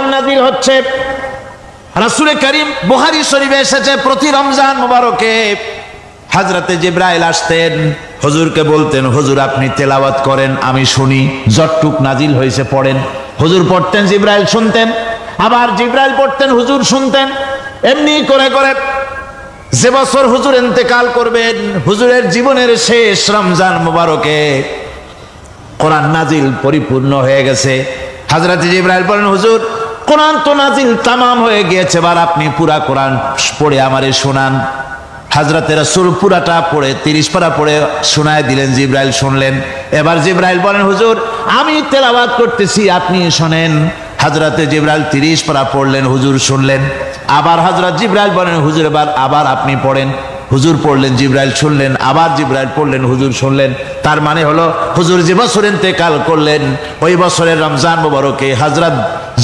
কোরআন নাজিল হচ্ছে। রাসূল করিম বুখারী শরীফে এসেছে প্রতি রমজান মুবারকে হযরতে জিবরাইল আসতেন, হুজুরকে বলতেন হুজুর আপনি তেলাওয়াত করেন আমি শুনি, যতটুক নাজিল হয়েছে পড়েন। হুজুর পড়তেন, জিবরাইল শুনতেন, আবার জিবরাইল পড়তেন, হুজুর শুনতেন। এমনি করে করে যে বছর হুজুর ইন্তেকাল করবেন, হুজুরের জীবনের শেষ রমজান মুবারকে কোরআন নাজিল পরিপূর্ণ হয়ে গেছে। হযরত জিবরাইল বলেন হুজুর কোরআন তো নাজিল তামাম হয়ে গিয়েছে, এবার আপনি পুরা কোরআন পড়ে আমারে শোনান। হযরতে রাসূল পুরাটা পড়ে 30 পারা পড়ে শোনায় দিলেন, জিবরাইল শুনলেন। এবার জিবরাইল বলেন হুজুর আমি তেলাওয়াত করতেছি আপনি শোনেন। হযরতে জিবরাইল 30 পারা পড়লেন, হুজুর শুনলেন। আবার হযরত জিবরাইল বলেন হুজুর এবার আবার আপনি পড়েন। হুজুর পড়লেন, জিবরাইল শুনলেন, আবার জিবরাইল পড়লেন, হুজুর শুনলেন। তার মানে হলো হুজুর যে বছর ইন্তেকাল করলেন ওই বছরের রমজান মুবারকে হযরত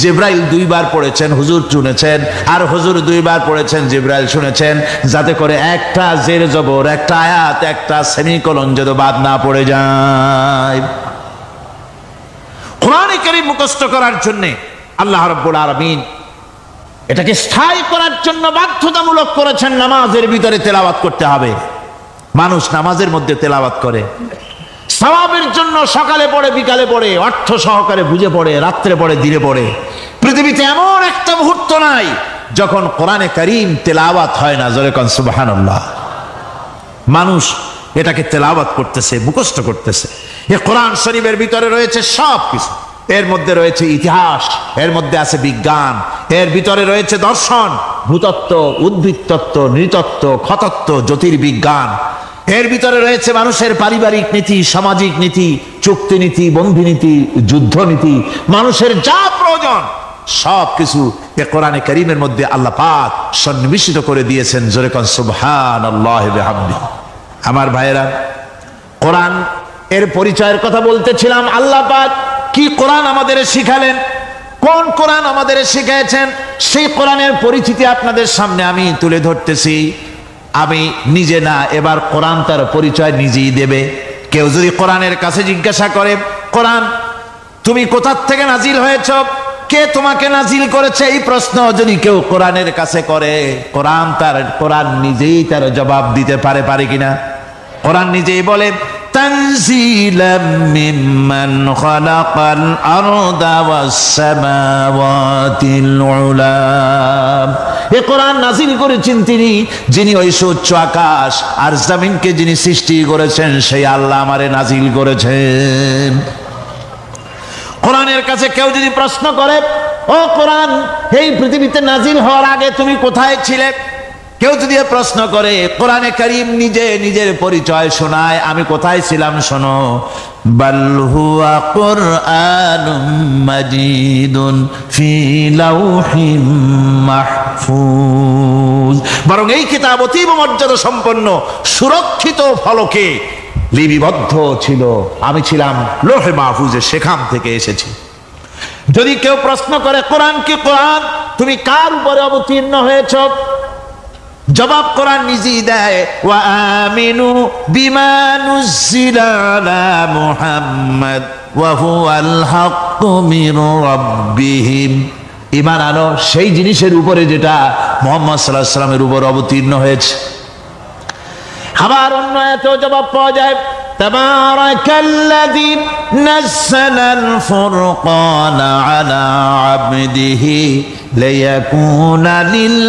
জিবরাইল 2 বার পড়েছেন, হুজুর শুনেছেন, আর হুজুর 2 বার পড়েছেন, জিবরাইল শুনেছেন, যাতে করে একটা জের জবর, একটা আয়াত, একটা সেমিকোলন যেন বাদ না পড়ে যায়। কোরআন কারীম মুখস্থ করার জন্য আল্লাহ রাব্বুল আলামিন এটাকে স্থায়ী করার জন্য বাধ্যতামূলক করেছেন, নামাজের ভিতরে তেলাওয়াত করতে হবে। মানুষ নামাজের মধ্যে তেলাওয়াত করে সওয়াবের জন্য, সকালে পড়ে বিকালে পড়ে, অর্থ সহকারে বুঝে পড়ে, রাত্রে পড়ে দিনে পড়ে। পৃথিবীতে এমন একটা মুহূর্ত নাই যখন কোরআনে কারীম তেলাওয়াত হয় না। জোরে কোন সুবহানাল্লাহ। মানুষ এটাকে তেলাওয়াত করতেছে, মুখস্থ করতেছে। এই কোরআন শরীফের ভিতরে রয়েছে সব কিছু। এর মধ্যে রয়েছে ইতিহাস, এর মধ্যে আছে বিজ্ঞান, এর ভিতরে রয়েছে দর্শন, ভূতত্ত্ব, উদ্ভিদতত্ত্ব, নৃতত্ত্ব, খতত্ত্ব, জ্যোতির্বিজ্ঞান। এর ভিতরে রয়েছে মানুষের পারিবারিক নীতি, সামাজিক নীতি, চুক্তি নীতি, বন্ধু নীতি, যুদ্ধ নীতি, মানুষের যা প্রয়োজন সব কিছু এ কোরআনে কারীমের মধ্যে আল্লাহ পাক সন্নিবেশিত করে দিয়েছেন। জোরে কোন সুবহানাল্লাহি ওয়া বিহামদিহি। আমার ভাইয়েরা, কোরআন এর পরিচয়ের কথা বলতেছিলাম। আল্লাহ পাক কি কোরআন আমাদের শিখালেন, কোন কোরআন আমাদের শিখিয়েছেন, সেই কোরআনের পরিচিতি আপনাদের সামনে আমি তুলে ধরতেছি। আমি নিজে না, এবার কোরআন তার পরিচয় নিজেই দেবে। কেউ যদি কোরআনের কাছে জিজ্ঞাসা করে কোরআন তুমি কোথা থেকে নাজিল হয়েছ, কে তোমাকে নাজিল করেছে, এই প্রশ্ন যদি কেউ কোরআনের কাছে করে, কোরআন নিজেই তার জবাব দিতে পারে কিনা? কোরআন নিজেই বলে তানজিলাম মিম্মান খালাকাল আরদা ওয়াস সামাওয়াতিল উলা। এই কোরআন নাজিল করেছেন তিনি, যিনি ওই সুউচ্চ আকাশ আর জমিনকে যিনি সৃষ্টি করেছেন, সেই আল্লাহ আমারে নাজিল করেছেন। কোরআনের কাছে কেউ যদি প্রশ্ন করে ও কোরআন এই পৃথিবীতে নাজিল হওয়ার আগে তুমি কোথায় ছিলে, কেউ যদি প্রশ্ন করে, কোরআনে কারীম নিজে নিজের পরিচয় শোনায়, আমি কোথায় ছিলাম শোনো। বাল হুয়া কুরআনুম মাজিদুন ফি লাউহিম মাহফুজ। বরং এই কিতাব অতীব মর্যাদা সম্পন্ন সুরক্ষিত ফলকে লিপিবদ্ধ ছিল, আমি ছিলাম লৌহে মাহফুজে, সেখান থেকে এসেছি। যদি কেউ প্রশ্ন করে কোরআন কি, কোরআন তুমি কার উপরে অবতীর্ণ হয়েছ, জবাব কোরআন নিজেই দেয়, ওয়া আমিনু বিমা নুজিলা আলা মুহাম্মাদ ওয়া হুয়াল হাক্কু মির রাব্বিহিম। ঈমান আনো সেই জিনিসের উপরে যেটা মুহাম্মদ সাল্লাল্লাহু আলাইহি ওয়াসাল্লামের উপর অবতীর্ণ হয়েছে। আবার অন্য আয়াতেও জবাব পাওয়া যায়, তাবারাকাল্লাযী নাযালাল ফুরকানা আলা আবদিহি লিয়াকুনা লিল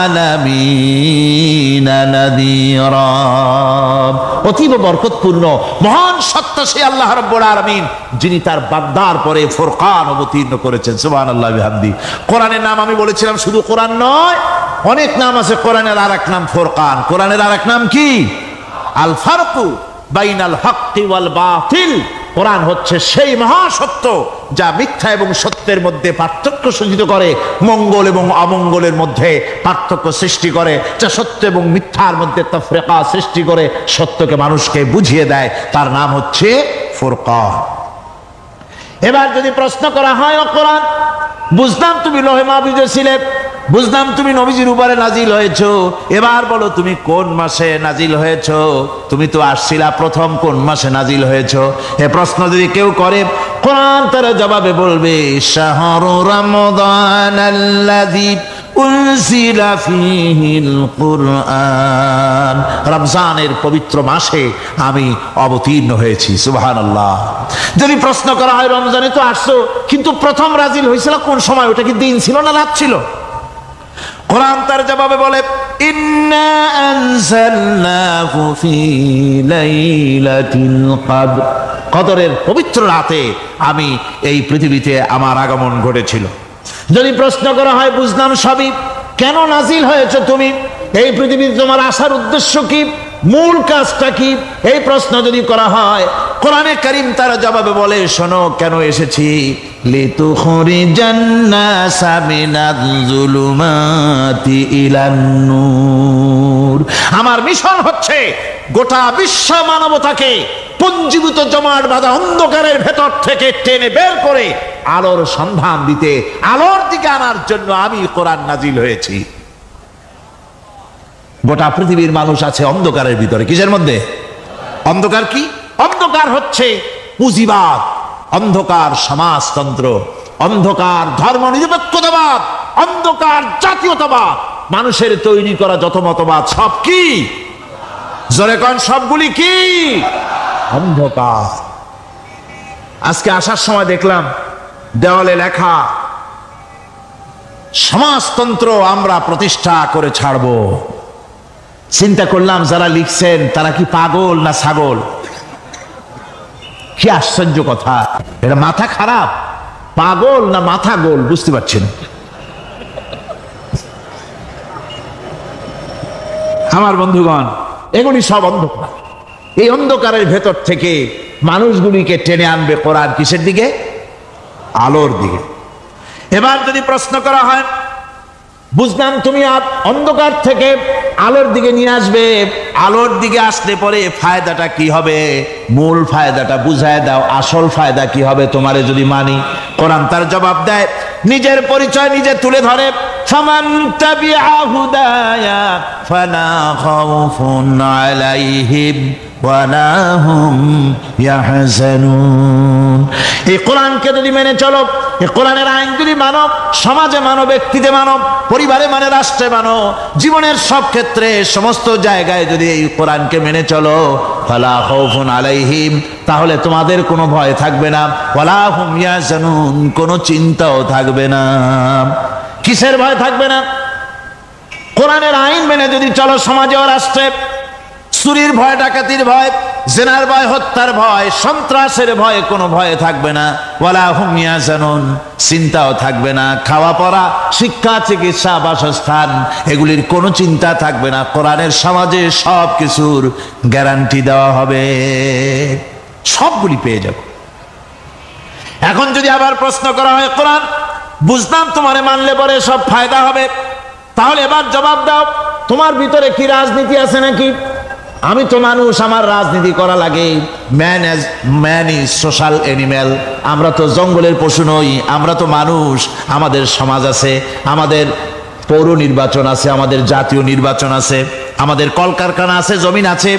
আলামিনা নাযীরা। অতীব বরকতপূর্ণ মহান সত্তা সেই আল্লাহ রাব্বুল আলামিন, যিনি তার বান্দার পরে ফুরকান অবতীর্ণ করেছেন। সুবহানাল্লাহি ওয়া বিহামদিহি। কোরআনের নাম আমি বলেছিলাম শুধু কোরআন নয়, অনেক নাম আছে। কোরআনের আরেক নাম ফুরকান। কোরআনের আরেক নাম কি? আল ফারকু বাইনাল হক্কি ওয়াল বাতিল। কোরআন হচ্ছে সেই মহাসত্য যা মিথ্যা এবং সত্যের মধ্যে পার্থক্য সূচিত করে, মঙ্গল এবং অমঙ্গলের মধ্যে পার্থক্য সৃষ্টি করে, যা সত্য এবং মিথ্যার মধ্যে তাফরিকা সৃষ্টি করে, সত্যকে মানুষকে বুঝিয়ে দেয়। তার নাম হচ্ছে ফুরকান। এবার যদি প্রশ্ন করা হয়, ও কোরআন বুঝলাম তুমি লৌহে মাহফুজে ছিলে, বুঝলাম তুমি নবীজির উপরে নাজিল হয়েছো, এবার বলো তুমি কোন মাসে নাজিল হয়েছো? তুমি তো আসছিলা প্রথম, কোন মাসে নাজিল হয়েছো? এ প্রশ্ন যদি কেউ করে, কোরআন তার জবাবে বলবে শাহরু রমাদানাল্লাযী উনজিলা ফীহিল কুরআন, রমজানের পবিত্র মাসে আমি অবতীর্ণ হয়েছি। সুবহানাল্লাহ। যদি প্রশ্ন করা হয় রমজানে তো আসছো, কিন্তু প্রথম নাজিল হয়েছিল কোন সময়? ওটা কি দিন ছিল না রাত ছিল? কোরআন তার জবাবে বলে ইন্না আনজালনাহু ফী লাইলাতিল কদর, কদরের পবিত্র রাতে আমি এই পৃথিবীতে আমার আগমন ঘটেছিল। যদি প্রশ্ন করা হয় বুঝলাম সবই, কেন নাজিল হয়েছে তুমি? এই পৃথিবীতে তোমার আসার উদ্দেশ্য কি? মূল কাজটা কি? এই প্রশ্ন যদি করা হয়, কোরআনে কারীম তার জবাবে বলে শোনো কেন এসেছি, লিতুখরিজান নাসা মিনাজ যুলুমাতি ইলান নূর। আমার মিশন হচ্ছে গোটা বিশ্ব মানবতাকে পুঞ্জীভূত জমাট বাঁধা অন্ধকারের ভেতর থেকে টেনে বের করে আলোর সন্ধান দিতে, আলোর দিকে আনার জন্য আমি কোরআন নাজিল হয়েছি। গোটা পৃথিবীর মানুষ আছে অন্ধকারের ভিতরে। কিসের মধ্যে? অন্ধকার কি? অন্ধকার হচ্ছে পুঁজিবাদ, অন্ধকার সমাজতন্ত্র, অন্ধকার ধর্ম নিরপেক্ষতাবাদ, অন্ধকার জাতীয়তাবাদ। মানুষের তৈরি করা যত মতবাদ সব কি? জোরে কোন সবগুলি কি? অন্ধকার। আজকে আসার সময় দেখলাম দেওয়ালে লেখা সমাজতন্ত্র আমরা প্রতিষ্ঠা করে ছাড়বো। চিন্তা করলাম যারা লিখছেন তারা কি পাগল না ছাগল? কি আশ্চর্য কথা! এটা মাথা খারাপ, পাগল না মাথা গোল বুঝতে পারছি না। আমার বন্ধুগণ, এগুলি সব অন্ধকার। এই অন্ধকারের ভেতর থেকে মানুষগুলিকে টেনে আনবে কোরআন কিসের দিকে? আলোর দিকে। এবার যদি প্রশ্ন করা হয় বুঝলাম তুমি অন্ধকার থেকে আলোর দিকে নিয়ে আসবে, আলোর দিকে আসলে পরে ফায়দাটা কি হবে? মূল ফায়দাটা বুঝায় দাও, আসল ফায়দা কি হবে তোমারে যদি মানি? কোরআন তার জবাব দেয়, নিজের পরিচয় নিজে তুলে ধরে, ফামান তাবিআ হুদায়া ফালা খাউফুন আলাইহিম ওয়ালা হুম ইয়াহজানুন। এই কোরআনকে যদি মেনে চলো, এই কোরআনের আইন যদি মানো, সমাজে মানো, ব্যক্তিতে মানো, পরিবারে মানে, রাষ্ট্রে মানো, জীবনের সব ক্ষেত্রে সমস্ত জায়গায় যদি এই কোরআনকে মেনে চলো, ফালা খাউফুন আলাইহিম, তাহলে তোমাদের কোনো ভয় থাকবে না, ওয়ালা হুম ইয়াহজানুন, কোনো চিন্তাও থাকবে না। কিসের ভয় থাকবে না? কোরআনের আইন মেনে যদি চলো সমাজে ও রাষ্ট্রে, চুরির ভয়, ডাকাতির ভয়, জেনার ভয়, হত্যার ভয়, সন্ত্রাসের ভয় কোনো ভয় থাকবে না। ওয়ালা হুম ইয়াহজানুন, চিন্তাও থাকবে না। খাওয়া পড়া, শিক্ষা, চিকিৎসা, বাসস্থান, এগুলির কোনো চিন্তা থাকবে না। কোরআনের সমাজে সব কিছুর গ্যারান্টি দেওয়া হবে, সবগুলি পেয়ে যাব। এখন যদি আবার প্রশ্ন করা হয় কোরআন বুঝলাম তোমারে মানলে পরে সব ফায়দা হবে, তাহলে এবার জবাব দাও তোমার ভিতরে কি রাজনীতি আছে নাকি? আমি তো মানুষ, আমার রাজনীতি করা লাগে। Man is social animal. আমরা তো জঙ্গলের পশু নই, আমরা তো মানুষ। আমাদের সমাজ আছে, আমাদের পৌর নির্বাচন আছে, আমাদের জাতীয় নির্বাচন আছে, আমাদের কলকারখানা আছে, জমিন আছে,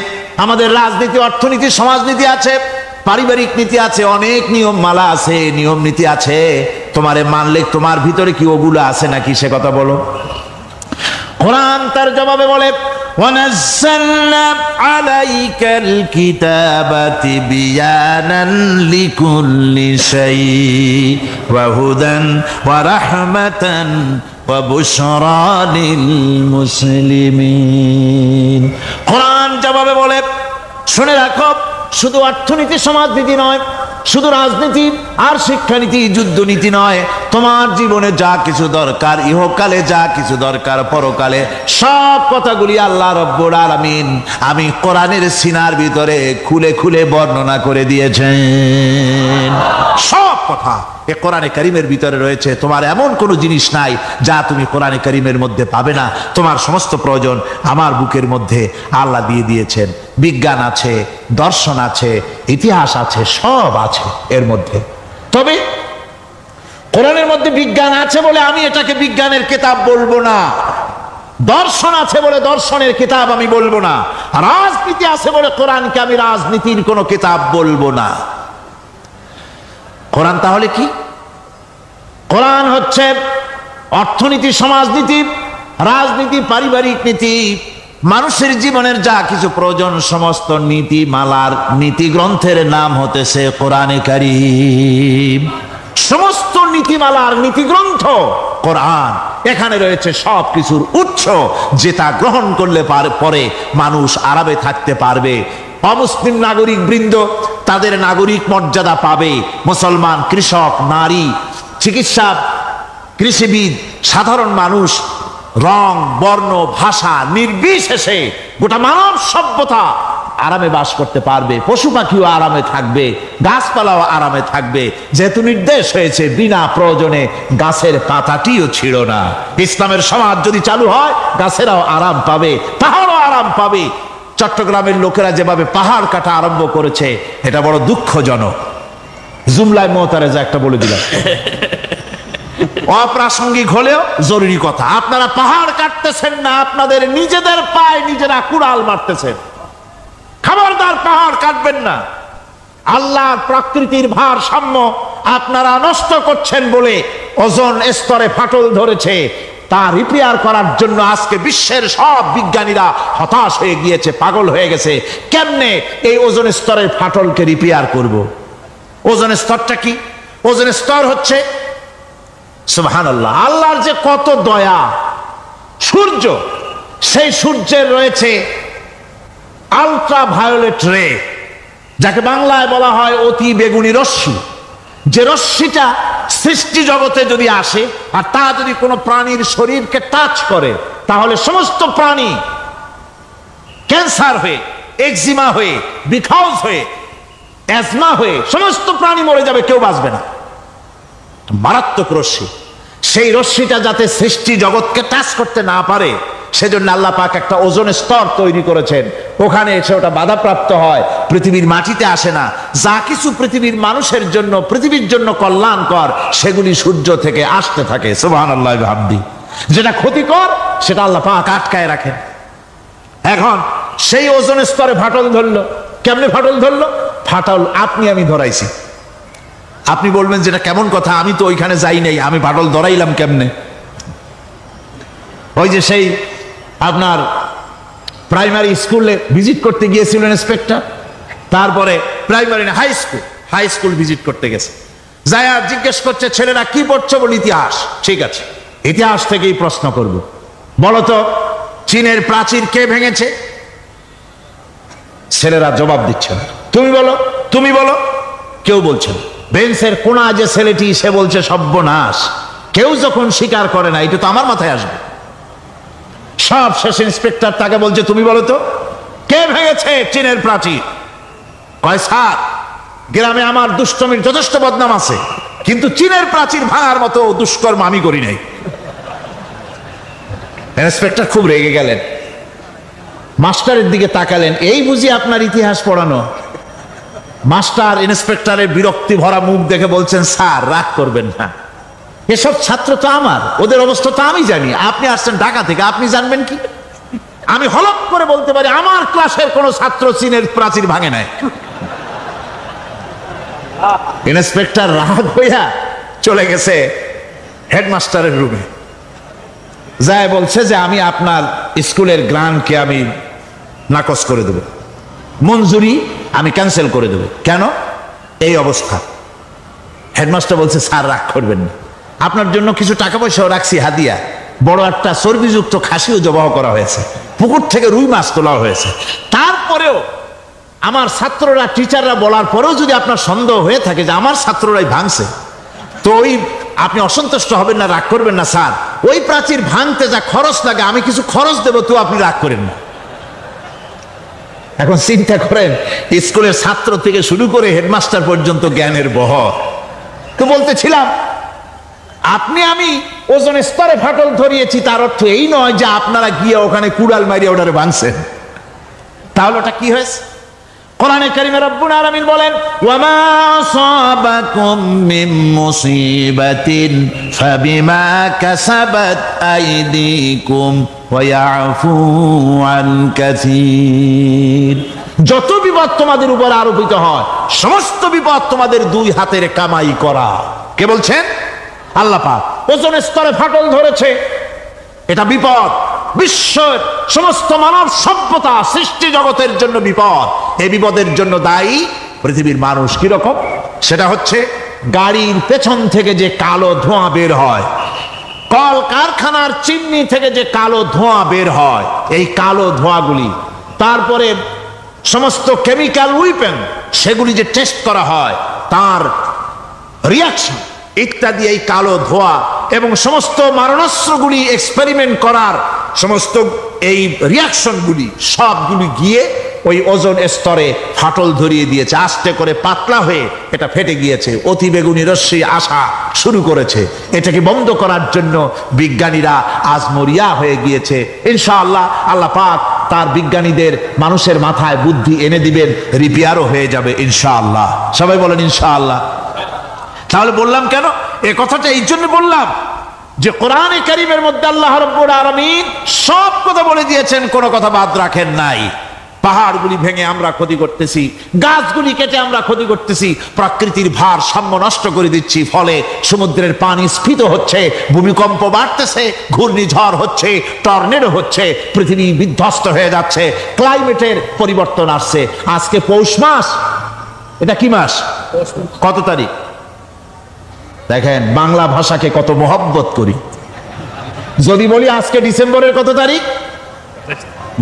আমাদের রাজনীতি, অর্থনীতি, সমাজনীতি আছে, পারিবারিক নীতি আছে, অনেক নিয়ম মালা আছে, নিয়ম নীতি আছে। তোমারে মানলে তোমার ভিতরে কি ওগুলো আছে নাকি সে কথা বলো। কোরআন তার জবাবে বলে ওয়ানাজ্জালনা আলাইকাল কিতাবা তিবয়ানান লিকুল্লি শাই ওয়া হুদান ওয়া রাহমাতান ওয়া বুশরা লিল মুসলিমিন। কোরআন জবাবে বলে শুনে রাখো, শুধু অর্থনীতি সমাজনীতি নয়, শুধু রাজনীতি আর শিক্ষানীতি, যুদ্ধনীতি নয়, তোমার জীবনে যা কিছু দরকার, ইহকালে যা কিছু দরকার, পরকালে, সব কথাগুলি আল্লাহ রব্বুল আলামিন আমি কোরআনের সিনার ভিতরে খুলে খুলে বর্ণনা করে দিয়েছেন। সব কথা এ কোরআনে কারীমের ভিতরে রয়েছে। তোমার এমন কোনো জিনিস নাই যা তুমি কোরআনে কারীমের মধ্যে পাবে না। তোমার সমস্ত প্রয়োজন আমার বুকের মধ্যে আল্লাহ দিয়ে দিয়েছেন। বিজ্ঞান আছে, দর্শন আছে, ইতিহাস আছে, সব আছে এর মধ্যে। তবে কোরআনের মধ্যে বিজ্ঞান আছে বলে আমি এটাকে বিজ্ঞানের কিতাব বলবো না, দর্শন আছে বলে দর্শনের কিতাব আমি বলবো না, রাজনীতি আছে বলে কোরআনকে আমি রাজনীতির কোনো কিতাব বলবো না। কোরআন তাহলে কি? কোরআন হচ্ছে অর্থনীতি, সমাজনীতি, রাজনীতি, পারিবারিক নীতি, মানুষের জীবনের যা কিছু প্রয়োজন সমস্ত নীতিমালার নীতি গ্রন্থের নাম হতেছে কোরআনে কারীম। সমস্ত নীতিমালার নীতি গ্রন্থ কোরআন। এখানে রয়েছে সব কিছুর উৎস, যেটা গ্রহণ করলে পরে মানুষ আরামে থাকতে পারবে। অমুসলিম নাগরিক বৃন্দ তাদের নাগরিক মর্যাদা পাবে। মুসলমান, কৃষক, নারী, চিকিৎসা, কৃষিবিদ, সাধারণ মানুষ, রং, বর্ণ, ভাষা নির্বিশেষে গোটা মানব সভ্যতা আরামে বাস করতে পারবে। পশু পাখিও আরামে থাকবে, গাছপালাও আরামে থাকবে, যেহেতু নির্দেশ হয়েছে বিনা প্রয়োজনে গাছের পাতাটিও ছিল না। ইসলামের সমাজ যদি চালু হয় গাছেরাও আরাম পাবে, পাহাড়ও আরাম পাবে। চট্টগ্রামের লোকেরা যেভাবে পাহাড় কাটা আরম্ভ করেছে এটা বড় দুঃখজনক। জুমলায় মোতারেজা একটা বলে দিলাম, অপ্রাসঙ্গিক হলেও জরুরি কথা। আপনারা পাহাড় কাটতেছেন না, আপনাদের নিজেদের পায়ে নিজেরা কুড়াল মারতেছেন। খবরদার পাহাড় কাটবেন না। আল্লাহর প্রকৃতির ভারসাম্য আপনারা নষ্ট করছেন বলে ওজোন স্তরে ফাটল ধরেছে। তা রিপেয়ার করার জন্য আজকে বিশ্বের সব বিজ্ঞানীরা হতাশ হয়ে গিয়েছে, পাগল হয়ে গেছে। কেমনে এই ওজোন স্তরের ফাটলকে রিপেয়ার করব? ওজোন স্তরটা কি? ওজোন স্তর হচ্ছে সুবহানাল্লাহ, আল্লাহর যে কত দয়া। সূর্য, সেই সূর্যের রয়েছে আলট্রা ভায়োলেট রে, যাকে বাংলায় বলা হয় অতি বেগুনি রশ্মি। যে রশ্মিটা সৃষ্টি জগতে যদি আসে আর তা যদি কোনো প্রাণীর শরীরকে টাচ করে, তাহলে সমস্ত প্রাণী ক্যান্সার হয়ে, এক্সিমা হয়ে, বিখাউজ হয়ে, অ্যাজমা হয়ে সমস্ত প্রাণী মরে যাবে, কেউ বাঁচবে না। মারাত্মক রশ্মি। সেই রশ্মিটা যাতে সৃষ্টি জগৎকে টাচ করতে না পারে সেজন্য আল্লাহ পাক একটা ওজোন স্তর তৈরি করেছেন। ওখানে এসে ওটা বাধাপ্রাপ্ত হয়, পৃথিবীর মাটিতে আসে না। যা কিছু পৃথিবীর মানুষের জন্য, পৃথিবীর জন্য কল্যাণকর, সেগুলি সূর্য থেকে আসতে থাকে। সুবহানাল্লাহ ওয়া বিহামদিহি। যেটা ক্ষতিকর সেটা আল্লাহ পাক আটকায় রাখেন। এখন সেই ওজোন স্তরে ফাটল ধরলো। কেমনে ফাটল ধরলো? ফাটল আপনি আমি ধরাইছি। আপনি বলবেন যেটা কেমন কথা, আমি তো ওইখানে যাই নাই, আমি ফাটল ধরাইলাম কেমনে? ওই যে সেই আপনার প্রাইমারি স্কুলে ভিজিট করতে গিয়েছিল ইন্সপেক্টর, তারপরে প্রাইমারি না হাই স্কুল ভিজিট করতে গেছে, যাই আর জিজ্ঞেস করছে ছেলেরা কি পড়ছে? বলে ইতিহাস। ঠিক আছে, ইতিহাস থেকেই প্রশ্ন করব। বলতো চীনের প্রাচীর কে ভেঙেছে? ছেলেরা জবাব দিচ্ছে না। তুমি বলো, তুমি বলো। কেউ বলছে না। বেঞ্চের কোনা যে ছেলেটি, সে বলছে সর্বনাশ। কেউ যখন স্বীকার করে না, এটা তো আমার মাথায় আসবে। সব শেষ ইন্সপেক্টর তাকে বলছে তুমি বলো তো কে ভেঙেছে চীনের প্রাচীর? কয় স্যার, গ্রামে আমার দুষ্টমির যথেষ্ট বদনাম আছে, কিন্তু চীনের প্রাচীর ভাঙার মতো দুষ্কর্ম আমি করি নাই। ইন্সপেক্টর খুব রেগে গেলেন, মাস্টারের দিকে তাকালেন, এই বুঝি আপনার ইতিহাস পড়ানো? মাস্টার ইন্সপেক্টরের বিরক্তি ভরা মুখ দেখে বলছেন স্যার রাগ করবেন না, এসব ছাত্র তো আমার, ওদের অবস্থা তো আমি জানি। আপনি আসছেন ঢাকা থেকে, আপনি জানবেন কি? আমি হলপ করে বলতে পারি আমার ক্লাসের কোন ছাত্র চীনের প্রাচীর ভাঙে নাই। ইন্সপেক্টর রাগ হইয়া চলে গেছে হেডমাস্টারের রুমে, যায় বলছে যে আমি আপনার স্কুলের গ্রান্টকে আমি নাকচ করে দেব, মঞ্জুরি আমি ক্যান্সেল করে দেব। কেন? এই অবস্থা। হেডমাস্টার বলছে স্যার রাগ করবেন না, আপনার জন্য কিছু টাকা পয়সাও রাখছি হাদিয়া, বড় একটা চর্বিযুক্ত খাসিও জবাহ করা হয়েছে, পুকুর থেকে রুই মাছ তোলা হয়েছে। তারপরেও আমার ছাত্ররা, টিচাররা বলার পরেও যদি আপনার সন্দেহ হয়ে থাকে যে আমার ছাত্ররাই ভাঙছে, তো ওই আপনি অসন্তুষ্ট হবেন না, রাগ করবেন না স্যার। ওই প্রাচীর ভাঙতে যা খরচ লাগে আমি কিছু খরচ দেব, তো আপনি রাগ করেন না। এখন চিন্তা করেন, স্কুলের ছাত্র থেকে শুরু করে হেডমাস্টার পর্যন্ত জ্ঞানের বহর। তো বলতেছিলাম আপনি আমি ওজন স্তরে ফাটল ধরিয়েছি, তার অর্থ এই নয় যে আপনারা গিয়ে ওখানে কুড়াল মারিয়ে ওটারে ভাঙছেন। তাহলে ওটা কি হয়েছে? কোরআনে কারিমে রব্বুল আলামিন বলেন, ওয়ামা আসাবাকুম মিন মুসিবাতিন ফাবিমা কাসাবাত আইদিকুম ওয়া ইয়াফু আন কাসীর। যত বিপদ তোমাদের উপর আরোপিত হয়, সমস্ত বিপদ তোমাদের দুই হাতের কামাই করা। কে বলছেন? আল্লাহ পাক। ওজোন স্তরে ফাটল ধরেছে, এটা বিপদ। বিশ্বের সমস্ত মানব সভ্যতা সৃষ্টি জগতের জন্য বিপদ। এই বিপদের জন্য দায়ী পৃথিবীর মানুষ। কিরকম? সেটা হচ্ছে গাড়ির পেছন থেকে যে কালো ধোঁয়া বের হয়, কল কারখানার চিমনি থেকে যে কালো ধোঁয়া বের হয়, এই কালো ধোঁয়াগুলি, তারপরে সমস্ত কেমিক্যাল উইপেন সেগুলি যে টেস্ট করা হয়, তার রিয়াকশন ইত্যাদি, এই কালো ধোঁয়া এবং সমস্ত মারণাস্ত্রগুলি এক্সপেরিমেন্ট করার সমস্ত এই রিয়াকশনগুলি সবগুলি গিয়ে ওই ওজোন স্তরে ফাটল ধরিয়ে দিয়েছে। আস্তে করে পাতলা হয়ে এটা ফেটে গিয়েছে, অতি বেগুনি রশ্মি আসা শুরু করেছে। এটাকে বন্ধ করার জন্য বিজ্ঞানীরা আজ মরিয়া হয়ে গিয়েছে। ইনশাআল্লাহ আল্লাহ পাক তার বিজ্ঞানীদের মানুষের মাথায় বুদ্ধি এনে দিবেন, রিপেয়ারও হয়ে যাবে ইনশাআল্লাহ। সবাই বলেন ইনশাআল্লাহ। তাহলে বললাম কেন এ কথাটা? এই জন্য বললাম যে কোরআনে কারীমের মধ্যে আল্লাহ রাব্বুল আলামিন সব কথা বলে দিয়েছেন, কোনো কথা বাদ রাখেন নাই। পাহাড়গুলি ভেঙে আমরা ক্ষতি করতেছি, গাছগুলি কেটে আমরা ক্ষতি করতেছি, প্রকৃতির ভারসাম্য নষ্ট করে দিচ্ছি, ফলে সমুদ্রের পানি স্ফীত হচ্ছে, ভূমিকম্প বাড়তেছে, ঘূর্ণিঝড় হচ্ছে, টর্নেডো হচ্ছে, পৃথিবী বিধ্বস্ত হয়ে যাচ্ছে, ক্লাইমেটের পরিবর্তন আসছে। আজকে পৌষ মাস, এটা কি মাস? কত তারিখ? দেখেন বাংলা ভাষাকে কত মহব্বত করি। যদি বলি আজকে ডিসেম্বরের কত তারিখ,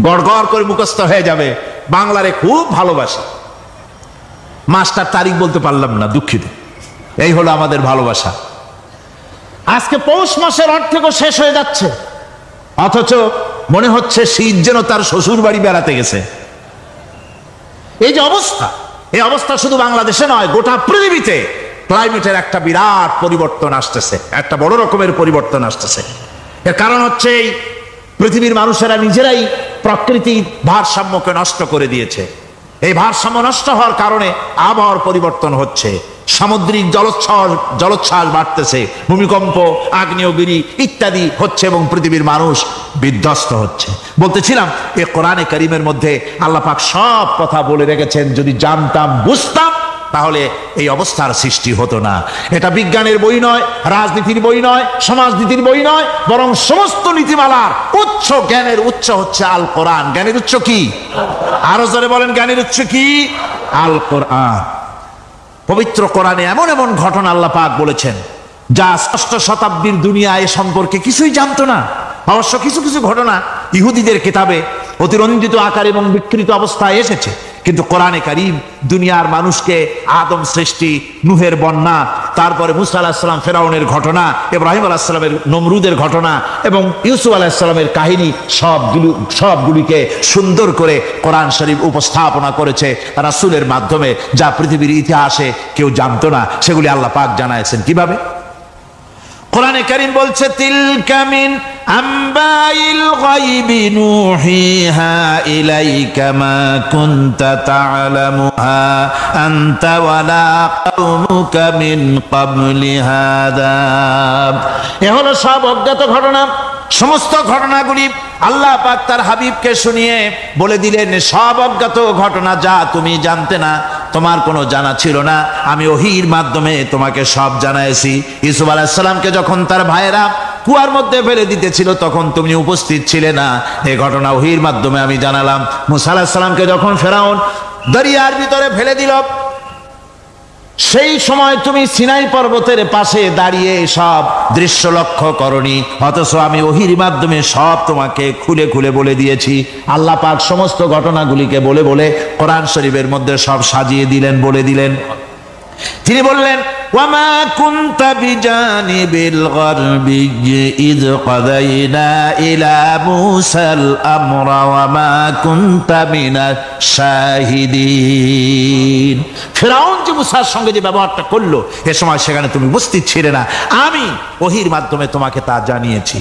গড় গড় করে মুখস্থ হয়ে যাবে। বাংলারে খুব ভালোবাসি, মাসটার তারিখ বলতে পারলাম না, দুঃখিত। এই হলো আমাদের ভালোবাসা। আজকে পৌষ মাসের অর্ধেকও শেষ হয়ে যাচ্ছে, অথচ মনে হচ্ছে শীত যেন তার শ্বশুর বাড়ি বেড়াতে গেছে। এই যে অবস্থা, এই অবস্থা শুধু বাংলাদেশে নয়, গোটা পৃথিবীতে ক্লাইমেটের একটা বিরাট পরিবর্তন আসতেছে, একটা বড় রকমের পরিবর্তন আসতেছে। এর কারণ হচ্ছে এই পৃথিবীর মানুষেরা নিজেরাই প্রকৃতির ভারসাম্যকে নষ্ট করে দিয়েছে। এই ভারসাম্য নষ্ট হওয়ার কারণে আবহাওয়ার পরিবর্তন হচ্ছে, সামুদ্রিক জলোচ্ছ্বাস বাড়তেছে, ভূমিকম্প, আগ্নেয়গিরি ইত্যাদি হচ্ছে এবং পৃথিবীর মানুষ বিধ্বস্ত হচ্ছে। বলতেছিলাম এই কোরআনে কারীমের মধ্যে আল্লাহ পাক সব কথা বলে রেখেছেন। যদি জানতাম, বুঝতাম, তাহলে এই অবস্থার সৃষ্টি হতো না। এটা বিজ্ঞানের বই নয়, রাজনীতির বই নয়, সমাজনীতির বই নয়, বরং সমস্ত নীতিমালার উচ্চ, জ্ঞানের উচ্চ হচ্ছে আল কোরআন। জ্ঞানের উচ্চ কি? আরো জোরে বলেন, জ্ঞানের উচ্চ কি? আল কোরআন। পবিত্র কোরআনে এমন এমন ঘটনা আল্লাহ পাক বলেছেন যা ষষ্ঠ শতাব্দীর দুনিয়া এ সম্পর্কে কিছুই জানতো না। অবশ্য কিছু কিছু ঘটনা ইহুদিদের কিতাবে অতিরঞ্জিত আকার এবং বিকৃত অবস্থায় এসেছে, কিন্তু কোরআনে কারীম দুনিয়ার মানুষকে আদম সৃষ্টি, নূহের বন্যা, তারপরে মুসা আলাইহিস সালাম ফেরাউনের ঘটনা, ইব্রাহিম আলাইহিস সালামের নমরুদের ঘটনা এবং ইউসুফ আলাইহিস সালামের কাহিনী সবগুলিকে সুন্দর করে কোরআন শরীফ উপস্থাপনা করেছে রাসূলের মাধ্যমে, যা পৃথিবীর ইতিহাসে কেউ জানতো না। সেগুলি আল্লাহ পাক জানাইছেন। কিভাবে? কোরআনে কারীম বলছে, তিলকা মিন আম্বাইল গায়বি নূহিহা ইলাইকা মা কুনতা তা'লামুহা আনতা ওয়ালা কওমুকা মিন ক্বাবলি হাদা। এ হলো সব অজ্ঞাত ঘটনা। সমস্ত ঘটনাগুলি আল্লাহ পাক তার হাবিবকে শুনিয়ে বলে দিলেন, সব অজ্ঞাত ঘটনা যা তুমি জানতে না, তোমার কোনো জানা ছিল না, আমি ওহীর মাধ্যমে তোমাকে সব জানাইছি। ইউসুফ আলাইহিস সালামকে যখন তার ভাইয়েরা কুয়ার মধ্যে ফেলে দিতেছিল তখন তুমি উপস্থিত ছিলে না, এই ঘটনা ওহীর মাধ্যমে আমি জানালাম। মুসা আলাইহিস সালামকে যখন ফেরাউন দরিয়ার ভিতরে ফেলে দিল, সেই সময় তুমি সিনাই পর্বতের পাশে দাঁড়িয়ে সব দৃশ্য লক্ষ্য করনি, অথচ আমি ওহীর মাধ্যমে সব তোমাকে খুলে খুলে বলে দিয়েছি। আল্লাহ পাক সমস্ত ঘটনাগুলিকে বলে বলে কোরআন শরীফের মধ্যে সব সাজিয়ে দিলেন, বলে দিলেন। তিনি বললেন, ওয়ামা কুনতা বিজানিবিল গারবি ইয কাদাইনা ইলা মুসাল আমরা ওয়ামা কুনতা মিনাশ শাহিদিন। ফিরআউন যে মুসার সঙ্গে যে ব্যবহারটা করলো, এ সময় সেখানে তুমি উপস্থিত ছিলে না, আমি ওহীর মাধ্যমে তোমাকে তা জানিয়েছি।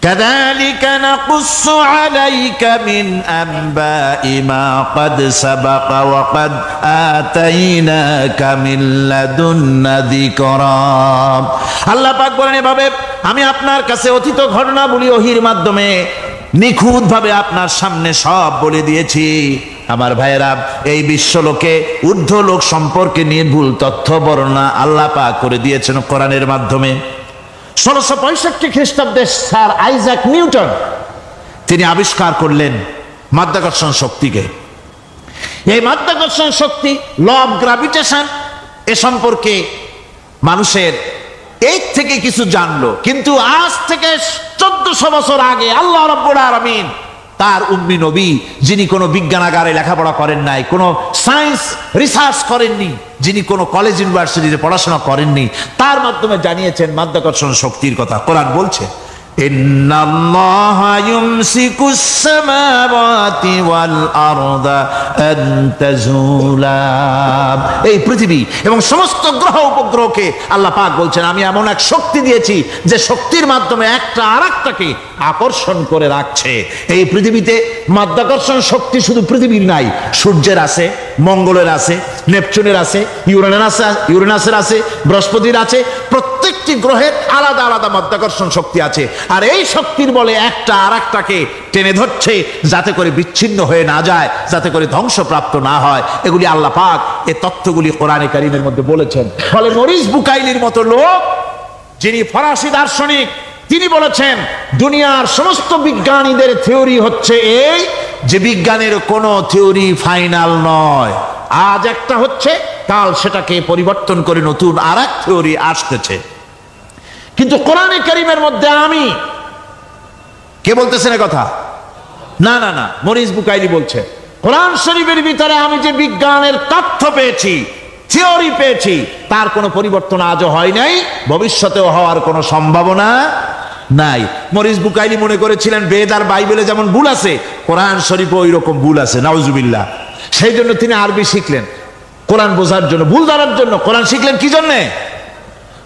كذلك نقص عليك من أنباء ما قد سبق وقد آتيناك من لدنا ذكرا। আল্লাহ পাক বলেন এভাবে আমি আপনার কাছে অতীত ঘটনাবলী ওহীর মাধ্যমে নিখুঁতভাবে আপনার সামনে সব বলে দিয়েছি। আমার ভাইয়েরা, এই বিশ্বলোকে ঊর্ধ্ব লোক সম্পর্কে নির্ভুল তথ্য বর্ণনা আল্লাহ পাক করে দিয়েছেন কোরআনের মাধ্যমে। 1665 খ্রিস্টাব্দে স্যার আইজাক নিউটন তিনি আবিষ্কার করলেন মাধ্যাকর্ষণ শক্তিকে। এই মাধ্যাকর্ষণ শক্তি, ল অফ গ্রাভিটেশন, এ সম্পর্কে মানুষের এই থেকে কিছু জানলো, কিন্তু আজ থেকে 1400 বছর আগে আল্লাহ রাব্বুল আলামিন তার উম্মি নবী, যিনি কোনো বিজ্ঞানাগারে লেখাপড়া করেন নাই, কোনো সায়েন্স রিসার্চ করেননি, যিনি কোনো কলেজ ইউনিভার্সিটিতে পড়াশোনা করেননি, তার মাধ্যমে জানিয়েছেন মাধ্যাকর্ষণ শক্তির কথা। কোরআন বলছে ইন্নাল্লাহা ইউমসিকুস সামাওয়াতি ওয়াল আরদা আন তাজুলা। এই পৃথিবী এবং সমস্ত গ্রহ উপগ্রহকে আল্লাহ পাক বলছেন আমি এমন এক শক্তি দিয়েছি যে শক্তির মাধ্যমে একটা আরেকটাকে আকর্ষণ করে রাখছে। এই পৃথিবীতে মাধ্যাকর্ষণ শক্তি শুধু পৃথিবীর নাই, সূর্যের আছে, মঙ্গলের আছে, নেপচুনের আছে, ইউরেনাসের আছে, বৃহস্পতির আছে। প্রত্যেকটি গ্রহের আলাদা আলাদা মাধ্যাকর্ষণ শক্তি আছে, আর এই শক্তির বলে একটা আরেকটাকে টেনে ধরছে যাতে করে বিচ্ছিন্ন হয়ে না যায়, যাতে করে ধ্বংসপ্রাপ্ত না হয়। এগুলি আল্লাহ পাক এই তথ্যগুলি কোরআনে কারীমের মধ্যে বলেছেন। ফলে মরিস বুকাইলির মতো লোক, যিনি ফরাসি দার্শনিক, তিনি বলেছেন দুনিয়ার সমস্ত বিজ্ঞানীদের থিওরি হচ্ছে এই যে বিজ্ঞানের কোনো থিওরি ফাইনাল নয়। আজ একটা হচ্ছে, কাল সেটাকে পরিবর্তন করে নতুন আর এক থিওরি আসতেছে। কিন্তু কোরআনে কারীমের মধ্যে আমি, কে বলতেছেন এ কথা? না না না, মরিস বুকাইলি বলছে কোরআন শরীফের ভিতরে আমি যে বিজ্ঞানের তথ্য পেয়েছি, থিওরি পেয়েছি, তার কোনো পরিবর্তন আজও হয় নাই, ভবিষ্যতেও হওয়ার কোনো সম্ভাবনা নাই। মরিস বুকাইলি মনে করেছিলেন বেদ আর বাইবেলে যেমন ভুল আছে, কোরআন শরীফে ওই রকম ভুল আছে, নাউজুবিল্লাহ। সেই জন্য তিনি আরবি শিখলেন কোরআন বোঝার জন্য, ভুল ধরার জন্য। কোরআন শিখলেন কি জন্যে?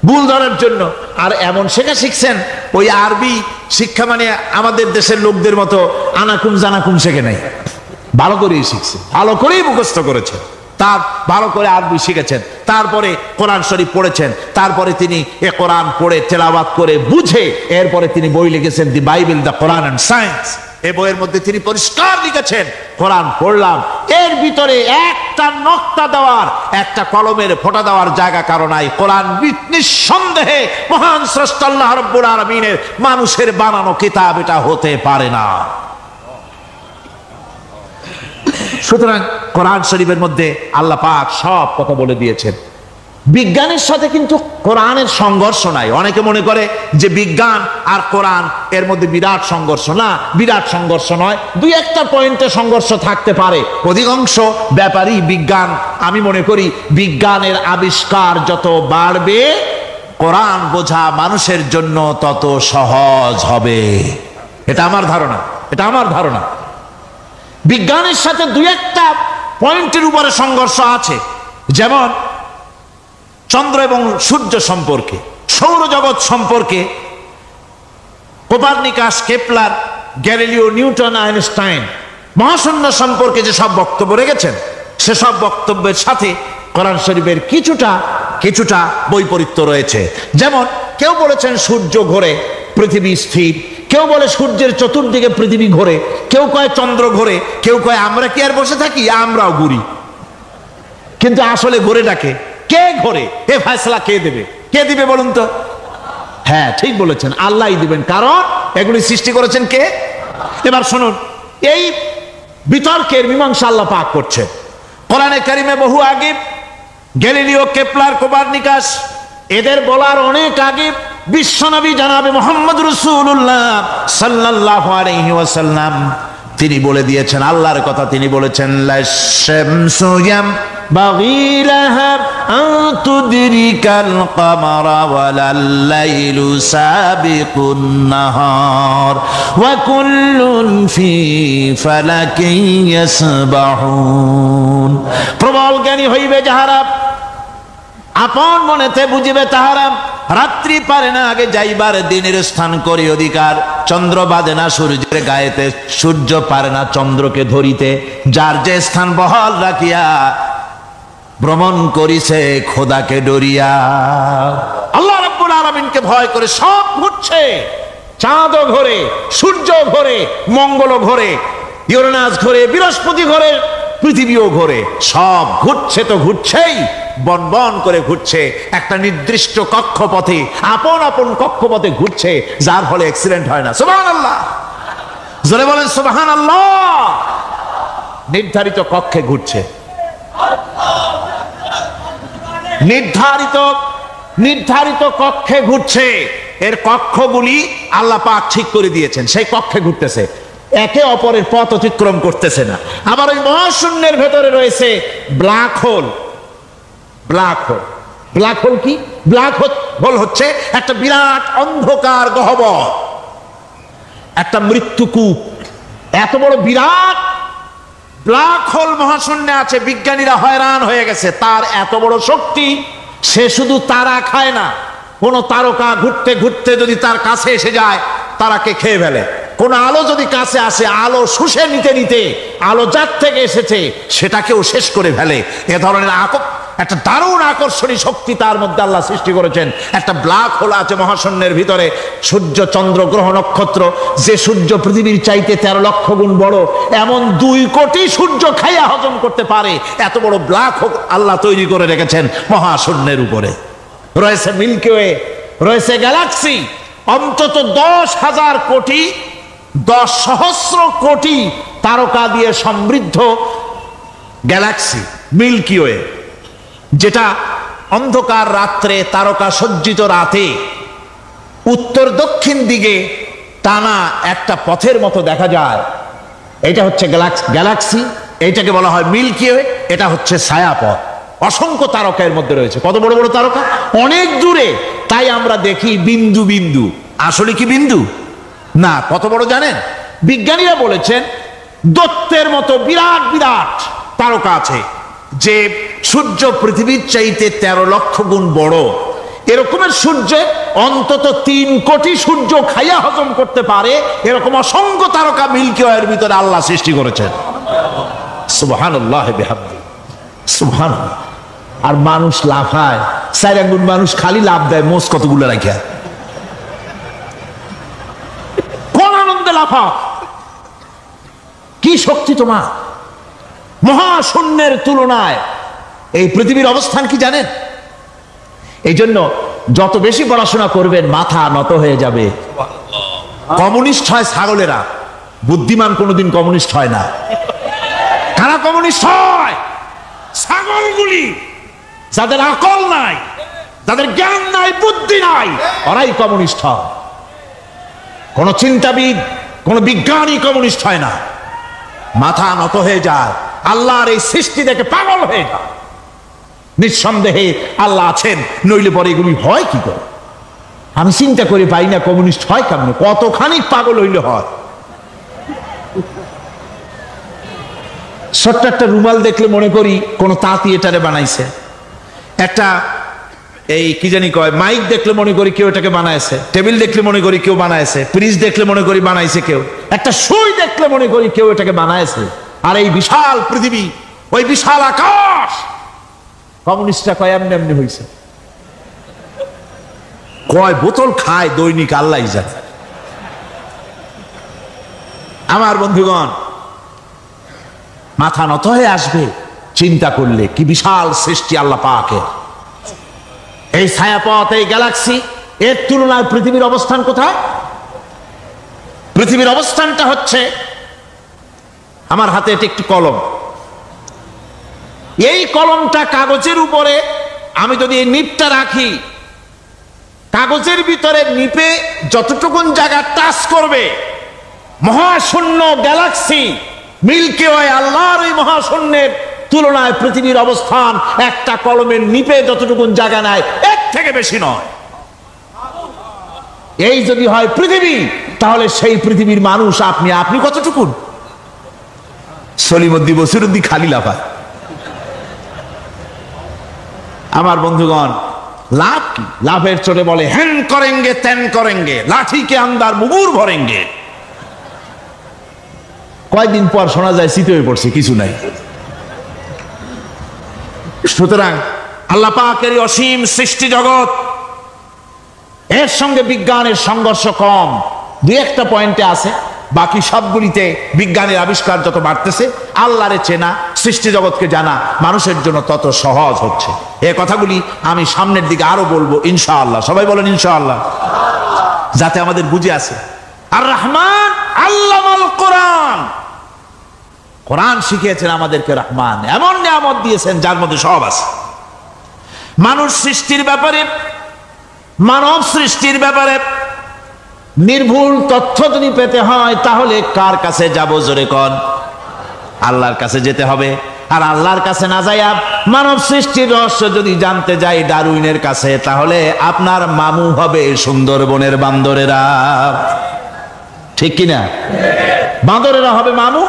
ভুল ধরার জন্য। আর এমন শেখা শিখছেন, ওই আরবি শিক্ষা মানে আমাদের দেশের লোকদের মতো আনাকুম জানাকুম শেখে নাই, ভালো করেই শিখছে, ভালো করেই মুখস্থ করেছে, তার ভালো করে আরবি শিখেছেন, তারপরে কোরআন শরীফ পড়েছেন, তারপরে তিনি এ কোরআন পড়ে তেলাওয়াত করে বুঝে এরপরে তিনি বই লিখেছেন দি Bible, the Quran and science. এই বইয়ের মধ্যে তিনি পরিষ্কার লিখেছেন কোরআন পড়লাম, এর ভিতরে একটা নকতা দেওয়ার, একটা কলমের ফোঁটা দেওয়ার জায়গা কারো নাই। কোরআন নিঃসন্দেহে মহান স্রষ্টা আল্লাহ রাব্বুল আলামিনের মানুষের বানানো কিতাব, এটা হতে পারে না। সুতরাং কোরআন শরীফের মধ্যে আল্লাহ পাক সব কথা বলে দিয়েছেন। বিজ্ঞানের সাথে কিন্তু কোরআনের সংঘর্ষ নাই। অনেকে মনে করে যে বিজ্ঞান আর কোরআন এর মধ্যে বিরাট সংঘর্ষ। না, বিরাট সংঘর্ষ নয়, দুই একটা পয়েন্টে সংঘর্ষ থাকতে পারে। অধিকাংশ ব্যাপারই বিজ্ঞান, আমি মনে করি বিজ্ঞানের আবিষ্কার যত বাড়বে, কোরআন বোঝা মানুষের জন্য তত সহজ হবে। এটা আমার ধারণা, এটা আমার ধারণা। বিজ্ঞানের সাথে দুই একটা পয়েন্টের উপরে সংঘর্ষ আছে, যেমন চন্দ্র এবং সূর্য সম্পর্কে, সৌরজগৎ সম্পর্কে Copernicus, Kepler, Galileo, Newton, Einstein মহাশূন্য সম্পর্কে যে সব বক্তব্য রেখেছেন, সেসব বক্তব্যের সাথে কোরআন শরীফের কিছুটা বৈপরীত্য রয়েছে। যেমন কেউ বলেছেন সূর্য ঘোরে, পৃথিবী স্থির, কেউ বলে সূর্যের চতুর্দিকে পৃথিবী ঘোরে, কেউ কয় চন্দ্র ঘোরে, কেউ কয় আমরা কি আর বসে থাকি, আমরাও ঘুরি। কিন্তু আসলে ঘোরেটাকে কে ঘোরে, এ ফয়সালা কে দেবে? কে দিবে বলুন তো? হ্যাঁ, ঠিক বলেছেন, আল্লাহই দিবেন, কারণ এগুলি সৃষ্টি করেছেন কে? এবার শুনুন, এই বিতর্কের মীমাংসা আল্লাহ পাক করছে কোরআনে কারিমে বহু আগে। গ্যালিলিও, কেপলার, কোপারনিকাস এদের বলার অনেক আগে বিশ্বনবী জনাবে মুহাম্মদ রাসূলুল্লাহ সাল্লাল্লাহু আলাইহি ওয়াসাল্লাম তিনি বলে দিয়েছেন, আল্লাহর কথা তিনি বলেছেন, লাশ-শামসু ইয়ানবাগী লাহা আন তুদরিকাল কামারা ওয়ালাল লাইলু সাবিকুন নাহার ওয়া কুল্লুন ফি ফালাকিন ইয়াসবাহুন। প্রবল জ্ঞানী হইবে যাহারা আপন মনেতে বুঝিবে তাহারা, রাত্রি পারে না আগে যাইবার দিনের স্থান করি অধিকার। চন্দ্র বাঁধে না সূর্যের গায়েতে, সূর্য পারে না চন্দ্রকে ধরিতে। যার যে স্থান বহাল রাখিয়া ভ্রমণ করিছে খোদাকে ডরিয়া। আল্লাহ রাব্বুল আলামিনকে ভয় করে সব ঘুরছে, চাঁদও ঘোরে, সূর্য ঘোরে, মঙ্গল ঘোরে, ইউরেনাস ঘোরে, বৃহস্পতি ঘোরে, পৃথিবীও ঘোরে। সব ঘুরছে তো ঘুরছেই, বন বন করে ঘুরছে একটা নির্দিষ্ট কক্ষপথে, আপন আপন কক্ষপথে ঘুরছে, যার ফলে অ্যাক্সিডেন্ট হয় না। সুবহানাল্লাহ, জোরে বলেন সুবহানাল্লাহ। নির্ধারিত কক্ষে ঘুরছে, নির্ধারিত কক্ষে ঘুরছে। এর কক্ষগুলি আল্লাহ পাক ঠিক করে দিয়েছেন, সেই কক্ষে ঘুরতেছে, একে অপরের পথ অতিক্রম করতেছে না। আবার ওই মহাশূন্যের ভেতরে রয়েছে black hole. Black hole, black hole কি? ব্ল্যাক হোল হচ্ছে একটা বিরাট অন্ধকার গহ্বর, একটা মৃত্যুকূপ। এত বড় বিরাট ব্ল্যাক হোল মহাশূন্যে আছে, বিজ্ঞানীরা হয়রান হয়ে গেছে। তার এত বড় শক্তি, সে শুধু তারা খায় না, কোন তারকা ঘুরতে ঘুরতে যদি তার কাছে এসে যায় তারাকে খেয়ে ফেলে। কোন আলো যদি কাছে আসে, আলো শুষে নিতে নিতে আলো যার থেকে এসেছে সেটাকেও শেষ করে ফেলে। এ ধরনের একটা দারুণ আকর্ষণীয় শক্তি তার মধ্যে আল্লাহ সৃষ্টি করেছেন। একটা ব্ল্যাক হোল আছে মহাশূন্যের ভিতরে। সূর্য, চন্দ্র, গ্রহ, নক্ষত্র, যে সূর্য পৃথিবীর চাইতে 13 লক্ষ গুণ বড়, এমন 2 কোটি সূর্য খাইয়া হজম করতে পারে এত বড় ব্ল্যাক হোল আল্লাহ তৈরি করে রেখেছেন মহাশূন্যের উপরে। রয়েছে মিল্কি ওয়ে, রয়েছে গ্যালাক্সি, অন্তত 10,000 কোটি, 10 সহস্র কোটি তারকা দিয়ে সমৃদ্ধ গ্যালাক্সি মিল্কি ওয়ে, যেটা অন্ধকার রাত্রে, তারকা সজ্জিত রাতে উত্তর দক্ষিণ দিকে টানা একটা পথের মতো দেখা যায়। এটা হচ্ছে গ্যালাক্সি, এইটাকে বলা হয় মিল্কি ওয়ে। এটা হচ্ছে ছায়াপথ। অসংখ্য তারকা এর মধ্যে রয়েছে। কত বড় বড় তারকা, অনেক দূরে। তাই আমরা দেখি বিন্দু বিন্দু, আসলে কি বিন্দু না। কত বড় জানেন? বিজ্ঞানীরা বলেছেন দৈত্যের মতো বিরাট বিরাট তারকা আছে, যে সূর্য পৃথিবীর চাইতে 13 লক্ষ গুণ বড়। এরকমের সূর্য অন্তত 3 কোটি সূর্য খাইয়া হজম করতে পারে। এরকম অসংখ্য তারকা মিল্কি ওয়ের ভিতরে আল্লাহ সৃষ্টি করেছেন। সুবহানাল্লাহ বিহামদি, সুবহানাল্লাহ। আর মানুষ লাফায়, 4 আঙ্গুল মানুষ খালি লাভ দেয়, মোষ কতগুলো রাখিয়া। কোন আনন্দে লাফা, কি শক্তি তোমার! মহাশূন্যের তুলনায় এই পৃথিবীর অবস্থান কি জানেন? এই জন্য যত বেশি পড়াশোনা করবেন মাথা নত হয়ে যাবে। কমিউনিস্ট হয় ছাগলেরা, বুদ্ধিমান কোনোদিন কমিউনিস্ট হয় না। কারা কমিউনিস্ট হয়? ছাগলগুলি, যাদের আকল নাই, যাদের জ্ঞান নাই, বুদ্ধি নাই, ওরাই কমিউনিস্ট হয়। কোন চিন্তাবিদ, কোন বিজ্ঞানী কমিউনিস্ট হয় না। মাথা নত হয়ে যায়, আল্লাহর এই সৃষ্টি দেখে পাগল হয়ে যায়। নিঃসন্দেহে আল্লাহ আছেন, নইলে পরে এগুলি হয় কি করে? আমি চিন্তা করে পাই না কমিউনিস্ট হয় কেমন, কতখানি পাগল হইলে হয়। ছোট্ট একটা রুমাল দেখলে মনে করি কোন তাঁতি এটারে বানাইছে। একটা এই কি জানি কয় মাইক দেখলে মনে করি কেউ এটাকে বানাইছে। টেবিল দেখলে মনে করি কেউ বানাইছে। ফ্রিজ দেখলে মনে করি বানাইছে কেউ। একটা সুই দেখলে মনে করি কেউ এটাকে বানাইছে। আর এই বিশাল পৃথিবী, ওই বিশাল আকাশ, কমিউনিস্টরা কয় এমনি এমনি হয়েছে। কয় বোতল খায় দৈনিক আল্লাহ জানে। আমার বন্ধুগণ, মাথা নত হয়ে আসবে চিন্তা করলে কি বিশাল সৃষ্টি আল্লাহ পাকের। এই ছায়াপথ, এই গ্যালাক্সি, এর তুলনায় পৃথিবীর অবস্থান কোথায়? পৃথিবীর অবস্থানটা হচ্ছে, আমার হাতে এটি একটি কলম। এই কলমটা কাগজের উপরে আমি যদি এই নিপটা রাখি, কাগজের ভিতরে নিপে যতটুকুন জায়গা টাচ করবে, মহাশূন্য গ্যালাক্সি মিল্কি ওয়ে, আল্লাহর এই মহাশূন্যের তুলনায় পৃথিবীর অবস্থান একটা কলমের নিপে যতটুকুন জায়গা নেয় এর থেকে বেশি নয়। এই যদি হয় পৃথিবী, তাহলে সেই পৃথিবীর মানুষ আপনি কতটুকুন? সলিমুদ্দি বসিরুদ্দি খালি লাফায়। আমার বন্ধুগণ, লাভ কি? লাভের চোটে বলে হ্যান করেঙ্গে ত্যান করেঙ্গে, লাঠি কে আন্দার মুগুর ভরেঙ্গে। কয়দিন পর শোনা যায় শীত হয়ে পড়ছে, কিছু নাই। সুতরাং আল্লাহ পাকের অসীম সৃষ্টি জগৎ, এর সঙ্গে বিজ্ঞানের সংঘর্ষ কম, দুই একটা পয়েন্টে আছে। বাকি সবগুলিতে বিজ্ঞানের আবিষ্কার যত বাড়তেছে, আল্লাহরে চেনা, সৃষ্টি জগৎকে জানা মানুষের জন্য তত সহজ হচ্ছে। এই কথাগুলি আমি সামনের দিকে আরো বলবো ইনশাআল্লাহ। সবাই বলেন ইনশাআল্লাহ, যাতে আমাদের বুঝে আসে। আর রহমান আল্লামাল কোরআন, কোরআন শিখিয়েছেন আমাদেরকে রহমান, এমন নিয়ামত দিয়েছেন যার মধ্যে সব আছে। মানুষ সৃষ্টির ব্যাপারে, মানব সৃষ্টির ব্যাপারে নির্ভুল তথ্য যদি পেতে হয়, তাহলে কার কাছে যাব? জোরে কন। আল্লাহর কাছে যেতে হবে। আর আল্লাহর কাছে না যাইয়া মানব সৃষ্টির রহস্য যদি জানতে যাই ডারউইনের কাছে, তাহলে আপনার মামু হবে সুন্দরবনের বান্দরেরা। ঠিক কিনা? বান্দরেরা হবে মামু,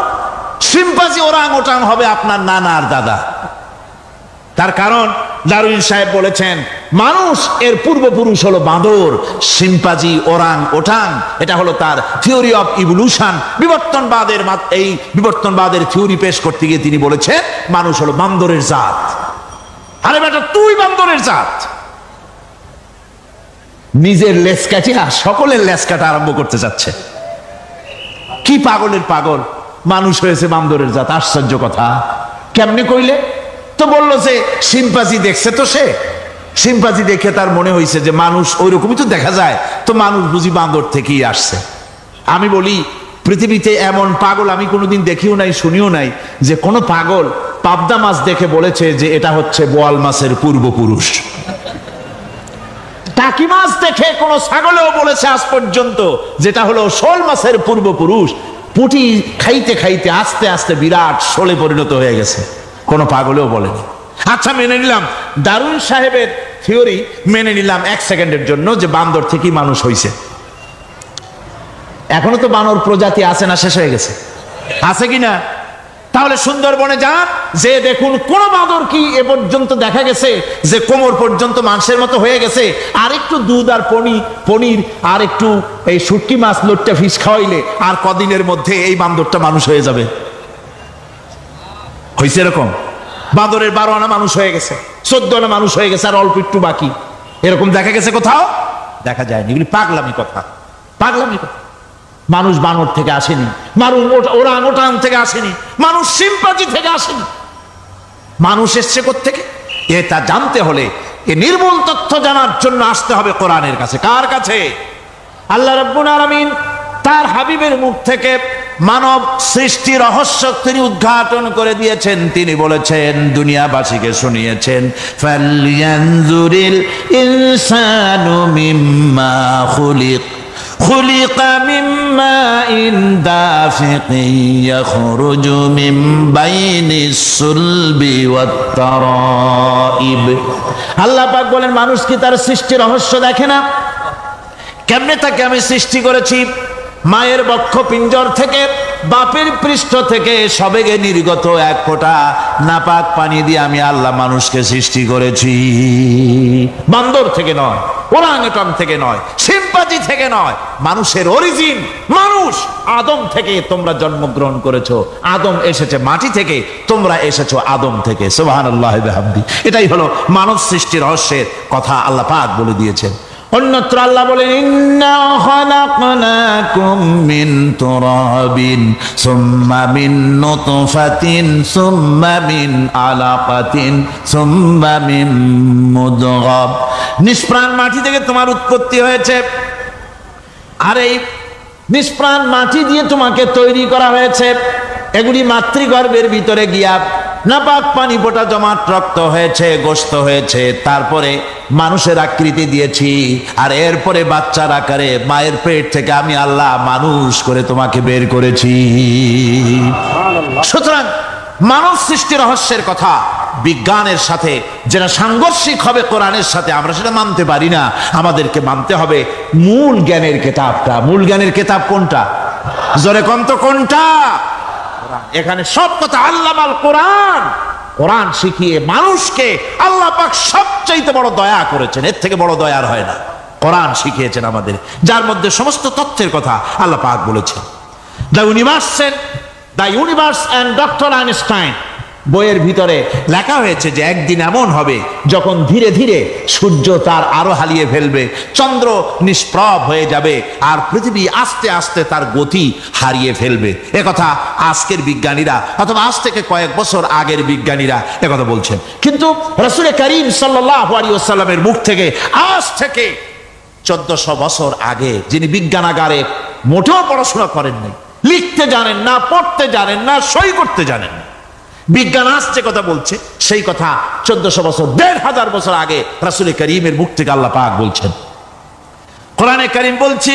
শিম্পাঞ্জি ওরাং ওটাং হবে আপনার নানা আর দাদা। তার কারণ ডারউইন সাহেব বলেছেন মানুষ এর পূর্বপুরুষ হলো বাঁদর, শিম্পাঞ্জি, ওরাং ওটাং। এটা হলো তার থিওরি অফ ইভলিউশন। বিবর্তনবাদের এই বিবর্তনবাদের থিওরি পেশ করতে গিয়ে তিনি বলেছেন মানুষ হলো বান্দরের জাত। আরে বেটা, তুই বান্দরের জাত। নিজের লেজ কাটিয়া সকলের লেজ কাটা আরম্ভ করতে যাচ্ছে। কি পাগলের পাগল, মানুষ হয়েছে বান্দরের জাত। আশ্চর্য কথা। কেমনে কইলে? তো বললো যে শিম্পাঞ্জি দেখছে, তো সে শিম্পাঞ্জি দেখে তার মনে হয়েছে যে মানুষ ওই রকমই তো দেখা যায়, তো মানুষ বুঝি বান্দর থেকেই আসছে। আমি বলি পৃথিবীতে এমন পাগল আমি কোনোদিন দেখিও নাই, শুনিও নাই যে কোনো পাগল পাবদা মাছ দেখে বলেছে যে এটা হচ্ছে বোয়াল মাছের পূর্বপুরুষ। টাকি মাছ দেখে কোনো ছাগলেও বলেছে আজ পর্যন্ত যেটা হলো শোল মাছের পূর্বপুরুষ। পুঁটি খাইতে খাইতে আস্তে আস্তে বিরাট শোলে পরিণত হয়ে গেছে, কোনো পাগলেও বলেনি। আচ্ছা, মেনে নিলাম ডারউইন সাহেবের থিওরি, মেনে নিলাম এক সেকেন্ডের জন্য যে বান্দর থেকেই মানুষ হয়েছে। এখনো তো বানর প্রজাতি আছে না? শেষ হয়ে গেছে? আছে কিনা? তাহলে সুন্দরবনে যান, যে দেখুন কোন বাঁদর কি এ পর্যন্ত দেখা গেছে যে কোমর পর্যন্ত মাংসের মতো হয়ে গেছে? আর একটু দুধ আর পনির আর একটু এই শুটকি মাছ লোটটা ফিশ খাওয়াইলে আর কদিনের মধ্যে এই বান্দরটা মানুষ হয়ে যাবে। হয়েছে এরকম? বাঁদরের 12 আনা মানুষ হয়ে গেছে, 14 আনা মানুষ হয়ে গেছে, আর অল্প একটু বাকি। এরকম দেখা গেছে কোথাও? দেখা যায়নি। এগুলি পাগলামি কথা, পাগলামি কথা। মানুষ বানর থেকে আসেনি, মানুষ ওরাং ওটাং থেকে আসেনি, মানুষ শিম্পাঞ্জি থেকে আসেনি। মানুষ এসছে কোত্থেকে? এটা জানতে হলে, এ নির্মূল তথ্য জানার জন্য আসতে হবে কোরআনের কাছে। কার কাছে? আল্লাহ রাব্বুল আলামিন তার হাবিবের মুখ থেকে মানব সৃষ্টি রহস্য তিনি উদ্ঘাটন করে দিয়েছেন। তিনি বলেছেন, দুনিয়াবাসীকে শুনিয়েছেন, ফালয়ানজুরিল ইনসানু মিম্মা খুলিক, খুলিকা মিম্মা ইন দাফিকিন ইয়াখরুজু মিন বাইনিস সুলবি ওয়াত তারাইব। আল্লাহ পাক বলেন, মানুষ কি তার সৃষ্টি রহস্য দেখে না? কেমনে তাকে আমি সৃষ্টি করেছি? মায়ের বক্ষ পিঞ্জর থেকে, বাপের পৃষ্ঠ থেকে সবেগে নির্গত এক ফোঁটা নাপাক পানি দিয়ে আমি আল্লাহ মানুষকে সৃষ্টি করেছি। বান্দর থেকে নয়, ওরাংওটাং থেকে নয়, শিম্পাঞ্জি থেকে নয়। মানুষের অরিজিন মানুষ। আদম থেকে তোমরা জন্মগ্রহণ করেছো, আদম এসেছে মাটি থেকে, তোমরা এসেছো আদম থেকে। সুবহানাল্লাহি ওয়া বিহামদিহি। এটাই হলো মানব সৃষ্টি রহস্যের কথা আল্লাহ পাক বলে দিয়েছেন। অন্যত্র আল্লাহ বলেন, ইন্না খালাকনাকুম মিন তুরাবিন সুম্মা মিন নুতফাতিন সুম্মা মিন আলাকাতিন সুম্মা মিন মুদগা। নিষ্প্রাণ মাটি থেকে তোমার উৎপত্তি হয়েছে, আর এই নিষ্প্রাণ মাটি দিয়ে তোমাকে তৈরি করা হয়েছে। এগুলি মাতৃগর্ভের ভিতরে গিয়া নাপাক পানি ফোঁটা জমাট রক্ত হয়েছে, গোশত হয়েছে, তারপরে মানুষের আকৃতি দিয়েছি, আর এরপরে বাচ্চার আকারে মায়ের পেট থেকে আমি আল্লাহ মানুষ করে তোমাকে বের করেছি। সুতরাং মানব সৃষ্টি রহস্যের কথা বিজ্ঞানের সাথে যেটা সাংঘর্ষিক হবে কোরআনের সাথে, আমরা সেটা মানতে পারি না। আমাদেরকে মানতে হবে মূল জ্ঞানের কিতাবটা। মূল জ্ঞানের কিতাব কোনটা? জোরে কোন তো কোনটা? এখানে সব কথা আল্লামাল কোরআন, কোরআন শিখিয়ে মানুষকে আল্লাহ পাক সবচাইতে বড় দয়া করেছেন, এর থেকে বড় দয়ার হয় না। কোরআন শিখিয়েছেন আমাদের, যার মধ্যে সমস্ত তথ্যের কথা আল্লাহ পাক বলেছেন। The universe and doctor Einstein বইয়ের ভিতরে লেখা হয়েছে যে একদিন এমন হবে যখন ধীরে ধীরে সূর্য তার আলো হারিয়ে ফেলবে, চন্দ্র নিষ্প্রভ হয়ে যাবে, আর পৃথিবী আস্তে আস্তে তার গতি হারিয়ে ফেলবে। একথা আজকের বিজ্ঞানীরা অথবা আজ থেকে কয়েক বছর আগের বিজ্ঞানীরা একথা বলছেন। কিন্তু রাসূল করিম সাল্লাল্লাহু আলাইহি ওয়াসাল্লামের মুখ থেকে আজ থেকে 1400 বছর আগে, যিনি বিজ্ঞানাগারে মোটেও পড়াশোনা করেননি, লিখতে জানেন না, পড়তে জানেন না, সই করতে জানেন না, বিজ্ঞান আসছে কথা বলছে, সেই কথা 1400 বছর 1500 বছর আগে রাসূল করিমের মুখ থেকে আল্লাহ পাক বলছেন। কোরআনে কারীম বলছে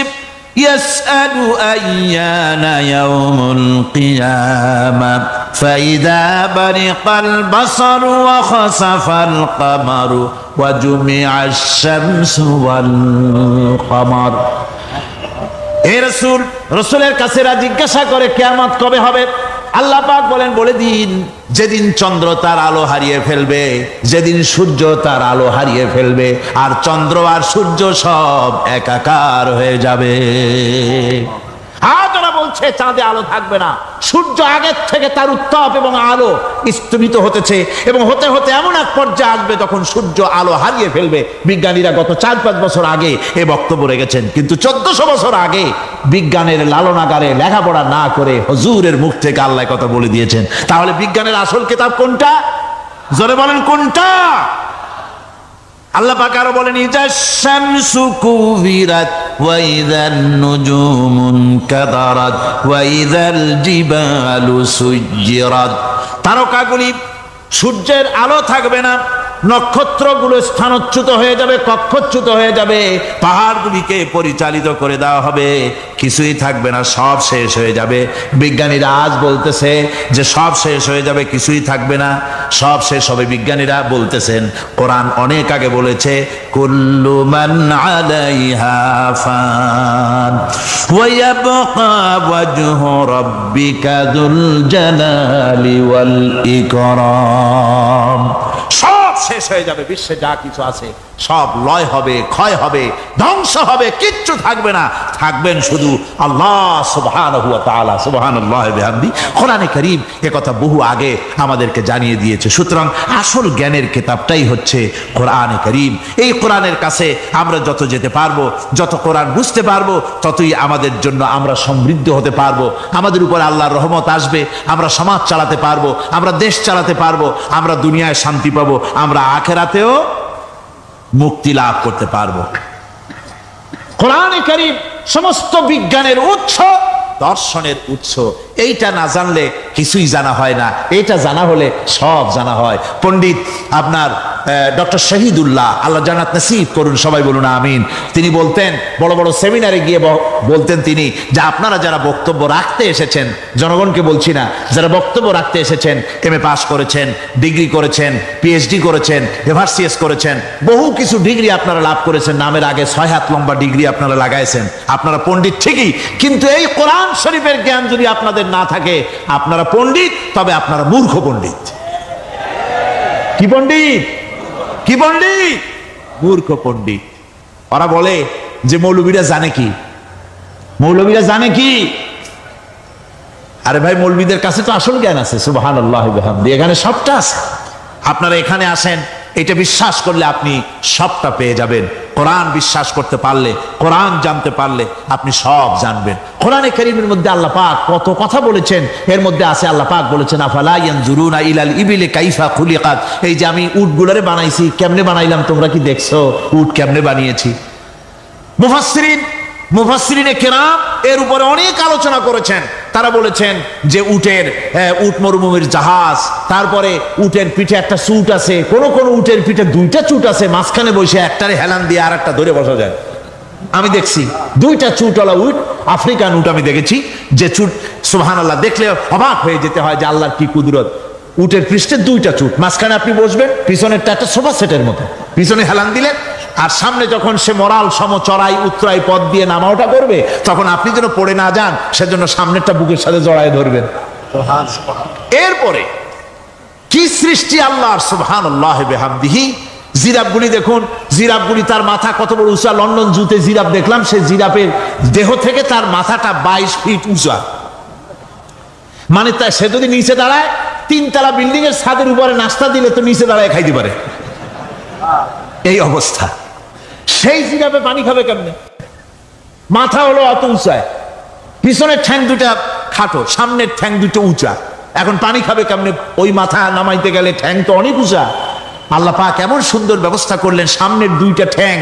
ইয়াসআলু আইয়ানা ইয়াউমুল কিয়ামাহ ফাইযা বারিকাল বাসারু ওয়া খাসাফাল কামারু ওয়া জুমিআশ শামসু ওয়াল কামার। হে রাসূল, রাসূলের কাছে জিজ্ঞাসা করে কিয়ামত কবে হবে? আল্লাহ পাক বলেন, বলে দিন যেদিন চন্দ্র তার আলো হারিয়ে ফেলবে, যেদিন সূর্য তার আলো হারিয়ে ফেলবে, আর চন্দ্র আর সূর্য সব একাকার হয়ে যাবে। ওরা বলছে চাঁদে আলো থাকবে না, সূর্য আগের থেকে তার উত্তাপ এবং আলো স্তমিত হতেছে, এবং হতে হতে এমন এক পর্যায়ে আসবে তখন সূর্য আলো হারিয়ে ফেলবে। বিজ্ঞানীরা গত 4-5 বছর আগে এ বক্তব্য রেখেছেন, কিন্তু 1400 বছর আগে বিজ্ঞানের লালনাগারে লেখাপড়া না করে হুজুরের মুখ থেকে আল্লাহ কথা বলে দিয়েছেন। তাহলে বিজ্ঞানের আসল কিতাব কোনটা? জোরে বলেন কোনটা? আল্লাহ পাক আরো বলেন ইজা শামসু কুবিরাত ওয়া ইযান নুজুমুন কাদারাত ওয়া ইযাল জিবালু সুজ্জিরাত। তারকাগুলি, সূর্যের আলো থাকবে না, নক্ষত্রগুলো স্থানচ্যুত হয়ে যাবে, কক্ষচ্যুত হয়ে যাবে, পাহাড়গুলিকে পরিচালিত করে দেওয়া হবে, কিছুই থাকবে না, সব শেষ হয়ে যাবে। বিজ্ঞানীরা আজ বলতেছে যে সব শেষ হয়ে যাবে, কিছুই থাকবে না, সব শেষ হবে। বিজ্ঞানীরা বলতেছেন, কোরআন অনেক আগে বলেছে কুল্লু মান আলাইহা ফান ওয়া ইয়াবকা ওয়াজহু রাব্বিকা যুল জালালি ওয়াল ইকরাম। সব শেষ হয়ে যাবে, বিশ্বে যা কিছু আছে সব লয় হবে, ক্ষয় হবে, ধ্বংস হবে, কিচ্ছু থাকবে না, থাকবেন শুধু আল্লাহ সুবহানাহু ওয়া তাআলা। সুবহানাল্লাহি ওয়া বিহামদি। কোরআনে কারীম এ কথা বহু আগে আমাদেরকে জানিয়ে দিয়েছে। সুতরাং আসল জ্ঞানের কিতাবটাই হচ্ছে কোরআনে কারীম। এই কোরআনের কাছে আমরা যত যেতে পারবো, যত কোরআন বুঝতে পারবো, ততই আমাদের জন্য আমরা সমৃদ্ধ হতে পারবো, আমাদের উপর আল্লাহর রহমত আসবে, আমরা সমাজ চালাতে পারবো, আমরা দেশ চালাতে পারবো, আমরা দুনিয়ায় শান্তি পাবো, আমরা আখিরাতেও মুক্তি লাভ করতে পারবো। কোরআনে কারীম সমস্ত বিজ্ঞানের উৎস, দর্শনের উৎস। এইটা না জানলে কিছুই জানা হয় না, এটা জানা হলে সব জানা হয়। পণ্ডিত আপনার ডক্টর শহীদুল্লাহ, আল্লাহ জান্নাত নসিব করুন, সবাই বলুন আমিন। তিনি বলতেন, বড় বড় সেমিনারে গিয়ে বলতেন তিনি, যে আপনারা যারা বক্তব্য রাখতে এসেছেন, জনগণকে বলছি না, যারা বক্তব্য রাখতে এসেছেন, MA পাস করেছেন, ডিগ্রি করেছেন, PhD করেছেন, এভারসিএস করেছেন, বহু কিছু ডিগ্রি আপনারা লাভ করেছেন, নামের আগে 6 হাত লম্বা ডিগ্রি আপনারা লাগাইছেন, আপনারা পণ্ডিত ঠিকই, কিন্তু এই কোরআন শরীফের জ্ঞান যদি আপনাদের না থাকে, আপনারা পণ্ডিত, তবে আপনারা মূর্খ পণ্ডিত। কি পণ্ডিত? কি পণ্ডিত? মূর্খ পণ্ডিত। ওরা বলে যে মৌলবীরা জানে কি, মৌলবীরা জানে কি? আরে ভাই, মৌলবীদের কাছে তো আসল জ্ঞান আছে। সুবহানাল্লাহি ওয়া বিহামদি। এখানে সবটা আছে। আপনারা এখানে আসেন, এটা বিশ্বাস করলে আপনি সবটা পেয়ে যাবেন। কোরআন বিশ্বাস করতে পারলে, কোরআন জানতে পারলে আপনি সব জানবেন। কোরআনে কারীমের মধ্যে আল্লাহ পাক কত কথা বলেছেন, এর মধ্যে আছে আল্লাহ পাক বলেছেন আফালা ইয়ানজুরুনা ইলাল ইবিলি কাইফা খুলিকাত। এই যে আমি উটগুলোরে বানাইছি, কেমনে বানাইলাম তোমরা কি দেখছো? উট কেমনে বানিয়েছি? মুফাসসিরিনে কেরাম এর উপরে অনেক আলোচনা করেছেন। তারা বলেছেন যে উট মরুভূমির জাহাজ, তারপরে উটের পিঠে একটা চুট আছে, কোন কোন উটের পিঠে 2টা চুট আছে, মাঝখানে বসে একটারে হেলান দিয়ে আর একটা ধরে বসা যায়। আমি দেখছি 2টা চুটওয়ালা উট, আফ্রিকান উট আমি দেখেছি, যে চুট সুবহানাল্লাহ দেখলে অবাক হয়ে যেতে হয় যে আল্লাহর কি কুদরত। উটের পৃষ্ঠে 2টা চুট, মাঝখানে আপনি বসবেন, পিছনেরটা একটা সোফা সেটের মতো, পিছনে হেলান দিলেন, আর সামনে যখন সে মরাল সম চড়াই উত্তরাই পথ দিয়ে নামা ওঠা করবে, তখন আপনি যেন পড়ে না যান সেজন্য সামনেরটা বুকের সাথে জড়ায় ধরবেন। এরপরে কি সৃষ্টি আল্লাহর, সুবহানাল্লাহি বিহামদিহি। জিরাফগুলি দেখুন, জিরাফগুলি তার মাথা কত বড় উঁচা। লন্ডন জুতে জিরাফ দেখলাম, সেই জিরাফের দেহ থেকে তার মাথাটা 22 ফিট উঁচা। মানে সে যদি নিচে দাঁড়ায়, 3 তলা বিল্ডিং এর ছাদের উপরে নাস্তা দিলে তো নিচে দাঁড়ায় খাইতে পারে, এই অবস্থা। সেই জিরাফে পানি খাবে কেমনে? মাথা হলো অত উঁচায়, পিছনের ঠ্যাং দুটা খাটো, সামনের ঠ্যাং দুটো উঁচা। এখন পানি খাবে কেমনে? ওই মাথা নামাইতে গেলে ঠ্যাং তো অনেক উঁচা। আল্লাহ পাক এমন সুন্দর ব্যবস্থা করলেন, সামনের 2টা ঠ্যাং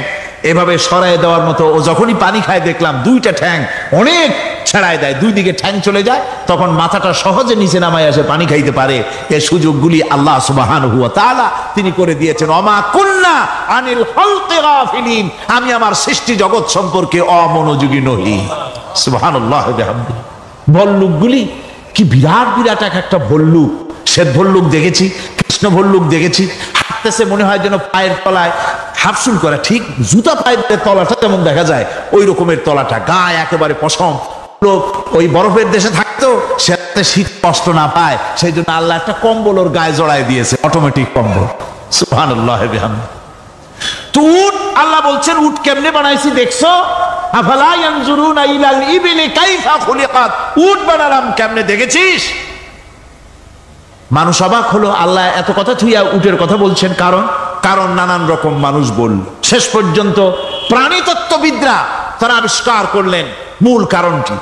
এভাবে সরায় দেওয়ার মতো। ও যখনই পানি খায় দেখলাম 2টা ঠ্যাং অনেক ছেড়ায় দেয়, 2 দিকে ঠ্যাং চলে যায়, তখন মাথাটা সহজে নিচে নামায় আসে, পানি খাইতে পারে। এই সুযোগগুলি আল্লাহ সুবহানাহু ওয়া তাআলা তিনি করে দিয়েছেন। ওমা কুন্না আনিল খালকি গাফিলিন, আমি আমার সৃষ্টি জগৎ সম্পর্কে অমনোযোগী নহি। সুবহানাল্লাহি বিহামদিহি। ভল্লুকগুলি কি বিরাট বিরাট এক একটা ভল্লুক। শ্বেত ভল্লুক দেখেছি, কৃষ্ণ ভল্লুক দেখেছি, হাঁটতেছে মনে হয় যেন পায়ের তলায় হাফসুল করা, ঠিক জুতা পায়ের তলাটা যেমন দেখা যায় ওই রকমের তলাটা, গায়ে একেবারে পশম। ওই বরফের দেশে থাকতো, সেটাতে শীত কষ্ট না পায়, সেই জন্য আল্লাহ একটা কম্বল ওর গায়ে জড়ায় দিয়েছে, অটোমেটিক কম্বল। সুবহানাল্লাহি বিহামদিহি। তো উট, আল্লাহ বলছেন উট কেমনে বানাইছি দেখছো? আফালা ইয়ানজুরুনা ইলাল ইবিলি কাইফা খুলিকাত, উট বানালাম কেমনে দেখেছিস? মানুষ অবাক হলো, আল্লাহ এত কথা থুইয়া উটের কথা বলছেন। কারণ নানান রকম মানুষ বলল। শেষ পর্যন্ত প্রাণীতত্ত্ববিদরা তারা আবিষ্কার করলেন মূল কারণটি।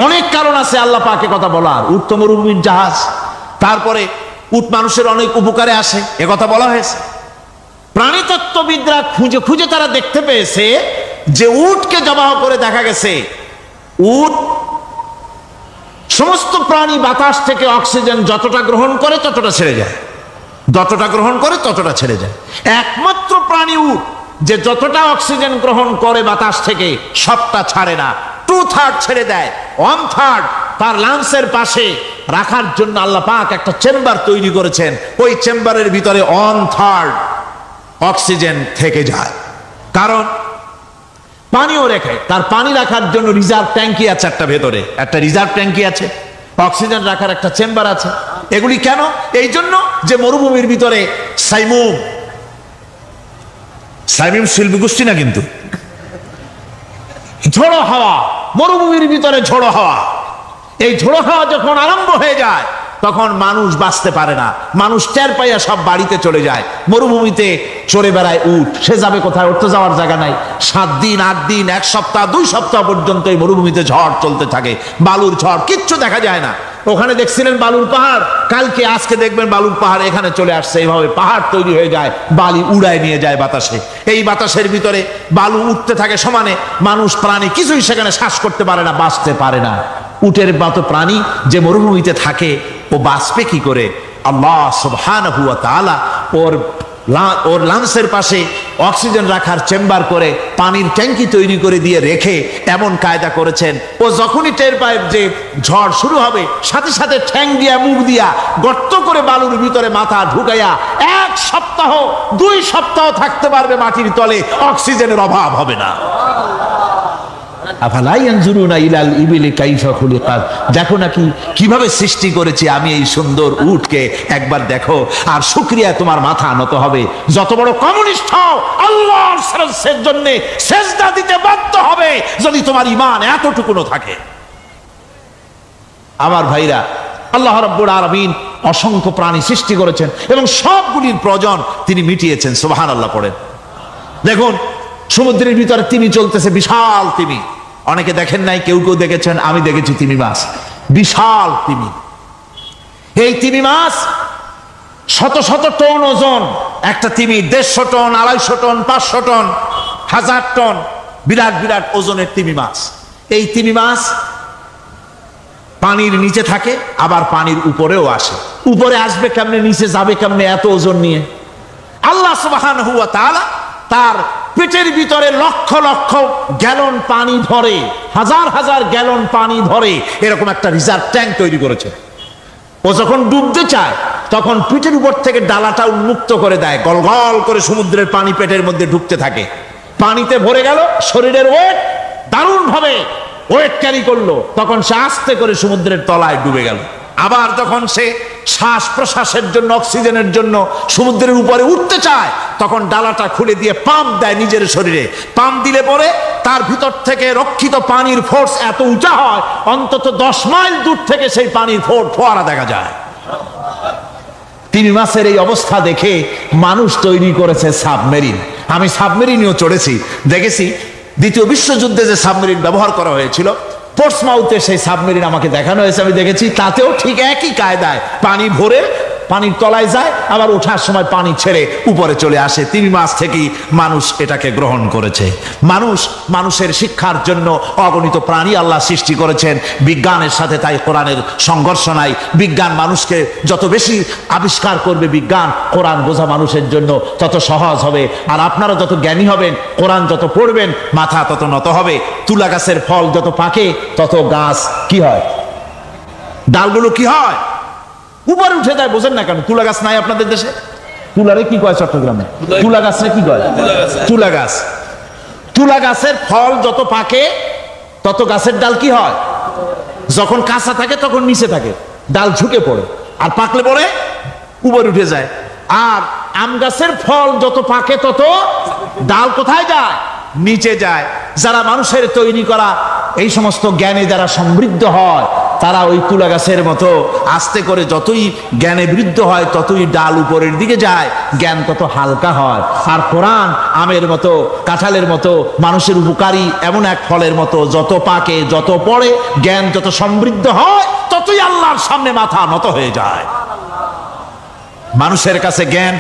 অনেক কারণ আছে আল্লাহ পাকে কথা বলার। উট তো মরুভূমির জাহাজ, তারপরে উট মানুষের অনেক উপকারে আসে, এ কথা বলা হয়েছে। প্রাণীতত্ত্ববিদরা খুঁজে খুঁজে তারা দেখতে পেয়েছে যে উটকে জবাহ করে দেখা গেছে উট সমস্ত প্রাণী বাতাস থেকে অক্সিজেন যতটা গ্রহণ করে ততটা ছেড়ে যায়, যতটা গ্রহণ করে ততটা ছেড়ে যায়। একমাত্র প্রাণী উট যে যতটা অক্সিজেন গ্রহণ করে বাতাস থেকে সবটা ছাড়ে না, 2/3 ছেড়ে দেয়। 1/3 তার লাংসের পাশে রাখার জন্য আল্লাহ পাক একটা চেম্বার তৈরি করেছেন। ওই চেম্বারের ভিতরে 1/3 অক্সিজেন থেকে যায়। কারণ পানিও রেখে, তার পানি রাখার জন্য রিজার্ভ ট্যাঙ্কি আছে, একটা ভেতরে একটা রিজার্ভ ট্যাঙ্কি আছে, অক্সিজেন রাখার একটা চেম্বার আছে। এগুলি কেন? এই জন্য যে মরুভূমির ভিতরে সাইমুম শিল্পী গোষ্ঠী না, কিন্তু ঝোড়ো হাওয়া, মরুভূমির ভিতরে ঝোড়ো হাওয়া, এই ঝোড়ো হাওয়া যখন আরম্ভ হয়ে যায় তখন মানুষ বাঁচতে পারে না, মানুষ টের পাইয়া সব বাড়িতে চলে যায়। মরুভূমিতে চড়ে বেড়ায় উট, সে যাবে কোথায়? ওর তো যাওয়ার জায়গা নাই। 7 দিন 8 দিন 1 সপ্তাহ 2 সপ্তাহ পর্যন্ত এই মরুভূমিতে ঝড় চলতে থাকে, বালুর ঝড়, কিচ্ছু দেখা যায় না। ওখানে দেখছিলেন বালুর পাহাড়, কালকে আজকে দেখবেন বালুর পাহাড় এখানে চলে আসছে। এইভাবে পাহাড় তৈরি হয়ে যায়, বালি উড়ায় নিয়ে যায় বাতাসে। এই বাতাসের ভিতরে বালু উঠতে থাকে সমানে, মানুষ প্রাণী কিছুই সেখানে শ্বাস করতে পারে না, বাঁচতে পারে না। উটের মতো প্রাণী যে মরুভূমিতে থাকে ও বাঁচবে কি করে? আল্লাহ সুবহানাহু ওয়া তাআলা ওর লাংসের পাশে অক্সিজেন রাখার চেম্বার করে পানির ট্যাঙ্কি তৈরি করে দিয়ে রেখে এমন কায়দা করেছেন, ও যখনই টের পায় যে ঝড় শুরু হবে, সাথে সাথে ঠ্যাং দিয়া মুখ দিয়া গর্ত করে বালুর ভিতরে মাথা ঢুকাইয়া 1 সপ্তাহ 2 সপ্তাহ থাকতে পারবে মাটির তলে, অক্সিজেনের অভাব হবে না। আফালা ইয়ানজুরুনা ইলাল ইবিলি কাইফা খুলিকাত, দেখো নাকি কিভাবে সৃষ্টি করেছি আমি এই সুন্দর উটকে, একবার দেখো। আর শুকরিয়া তোমার মাথা নত হবে। যত বড় কমিউনিস্ট হও, আল্লাহর শ্রেষ্ঠের জন্য সেজদা দিতে বাধ্য হবে যদি তোমার ঈমান এতটুকুনো থাকে। আমার ভাইরা, আল্লাহ রাব্বুল আলামিন অসংখ্য প্রাণী সৃষ্টি করেছেন এবং সবগুলির প্রয়োজন তিনি মিটিয়েছেন। সুবহানাল্লাহ পড়েন। দেখুন সমুদ্রের ভিতরে তিমি চলতেছে, বিশাল তিমি। অনেকে দেখেন নাই, কেউ কেউ দেখেছেন, আমি দেখেছি তিমি মাছ, বিশাল তিমি। এই তিমি মাছ শত শত টন ওজন, একটা তিমি 150 টন 250 টন 500 টন 1000 টন, বিরাট বিরাট ওজনের তিমি মাছ। এই তিমি মাছ পানির নিচে থাকে, আবার পানির উপরেও আসে। উপরে আসবে কেমনে, নিচে যাবে কেমনে এত ওজন নিয়ে? আল্লাহ সুবহানাহু ওয়া তাআলা তার পেটের ভিতরে লক্ষ লক্ষ গ্যালন পানি ধরে, হাজার হাজার গ্যালন পানি ধরে এরকম একটা রিজার্ভ ট্যাঙ্ক তৈরি করেছে। ও যখন ডুবতে চায় তখন পিঠের উপর থেকে ডালাটা উন্মুক্ত করে দেয়, গল গল করে সমুদ্রের পানি পেটের মধ্যে ঢুকতে থাকে। পানিতে ভরে গেল, শরীরের ওয়েট দারুণ ভাবে ওয়েট ক্যারি করলো, তখন সে আস্তে করে সমুদ্রের তলায় ডুবে গেল। আবার যখন সে শ্বাস প্রশ্বাসের জন্য, অক্সিজেনের জন্য সমুদ্রের উপরে উঠতে চায়, তখন ডালাটা খুলে দিয়ে পাম্প দেয় নিজের শরীরে। পাম্প দিলে পরে তার ভিতর থেকে রক্ষিত পানির ফোর্স এত উঁচা হয়, অন্তত 10 মাইল দূর থেকে সেই পানির ফোয়ারা দেখা যায়। তিমি মাছের এই অবস্থা দেখে মানুষ তৈরি করেছে সাবমেরিন। আমি সাবমেরিনেও চড়েছি, দেখেছি দ্বিতীয় বিশ্বযুদ্ধে যে সাবমেরিন ব্যবহার করা হয়েছিল, পোর্টসমাউথে সেই সাবমেরিন আমাকে দেখানো হয়েছে, আমি দেখেছি। তাতেও ঠিক একই কায়দায় পানি ভরে পানির তলায় যায়, আবার ওঠার সময় পানি ছেড়ে উপরে চলে আসে। তিমি মাছ থেকেই মানুষ এটাকে গ্রহণ করেছে। মানুষের শিক্ষার জন্য অগণিত প্রাণী আল্লাহ সৃষ্টি করেছেন বিজ্ঞানের সাথে, তাই কোরআনের সংঘর্ষ নাই। বিজ্ঞান মানুষকে যত বেশি আবিষ্কার করবে, বিজ্ঞান কোরআন বোঝা মানুষের জন্য তত সহজ হবে। আর আপনারা যত জ্ঞানী হবেন, কোরআন যত পড়বেন, মাথা তত নত হবে। তুলা গাছের ফল যত পাকে, তত গাছ কি হয়, ডালগুলো কি হয়, উপরে উঠে যায়। বোঝেন না কেন? তুলা গাছ নাই আপনাদের দেশে? তুলারে কি কয় চট্টগ্রামে? তুলা গাছরে কি কয়? তুলা গাছ। তুলা গাছের ফল যত পাকে, তত গাছের ডাল কি হয়, যখন কাঁচা থাকে তখন নিচে থাকে, ডাল ঝুঁকে পড়ে, আর পাকলে পরে উপরে উঠে যায়। আর আম গাছের ফল যত পাকে, তত ডাল কোথায় যায়, নিচে যায়। যারা মানুষের তৈরি করা এই সমস্ত জ্ঞানে যারা সমৃদ্ধ হয়, তারা ওই তুলা গাছের মতো আস্তে করে যতই জ্ঞানে বৃদ্ধ হয়, ততই ডাল উপরের দিকে যায়, জ্ঞান তত হালকা হয়। আর কোরআন আমের মতো, কাঁঠালের মতো, মানুষের উপকারী এমন এক ফলের মতো, যত পাকে, যত পড়ে, জ্ঞান যত সমৃদ্ধ হয়, ততই আল্লাহর সামনে মাথা নত হয়ে যায়। মানুষের কাছে জ্ঞান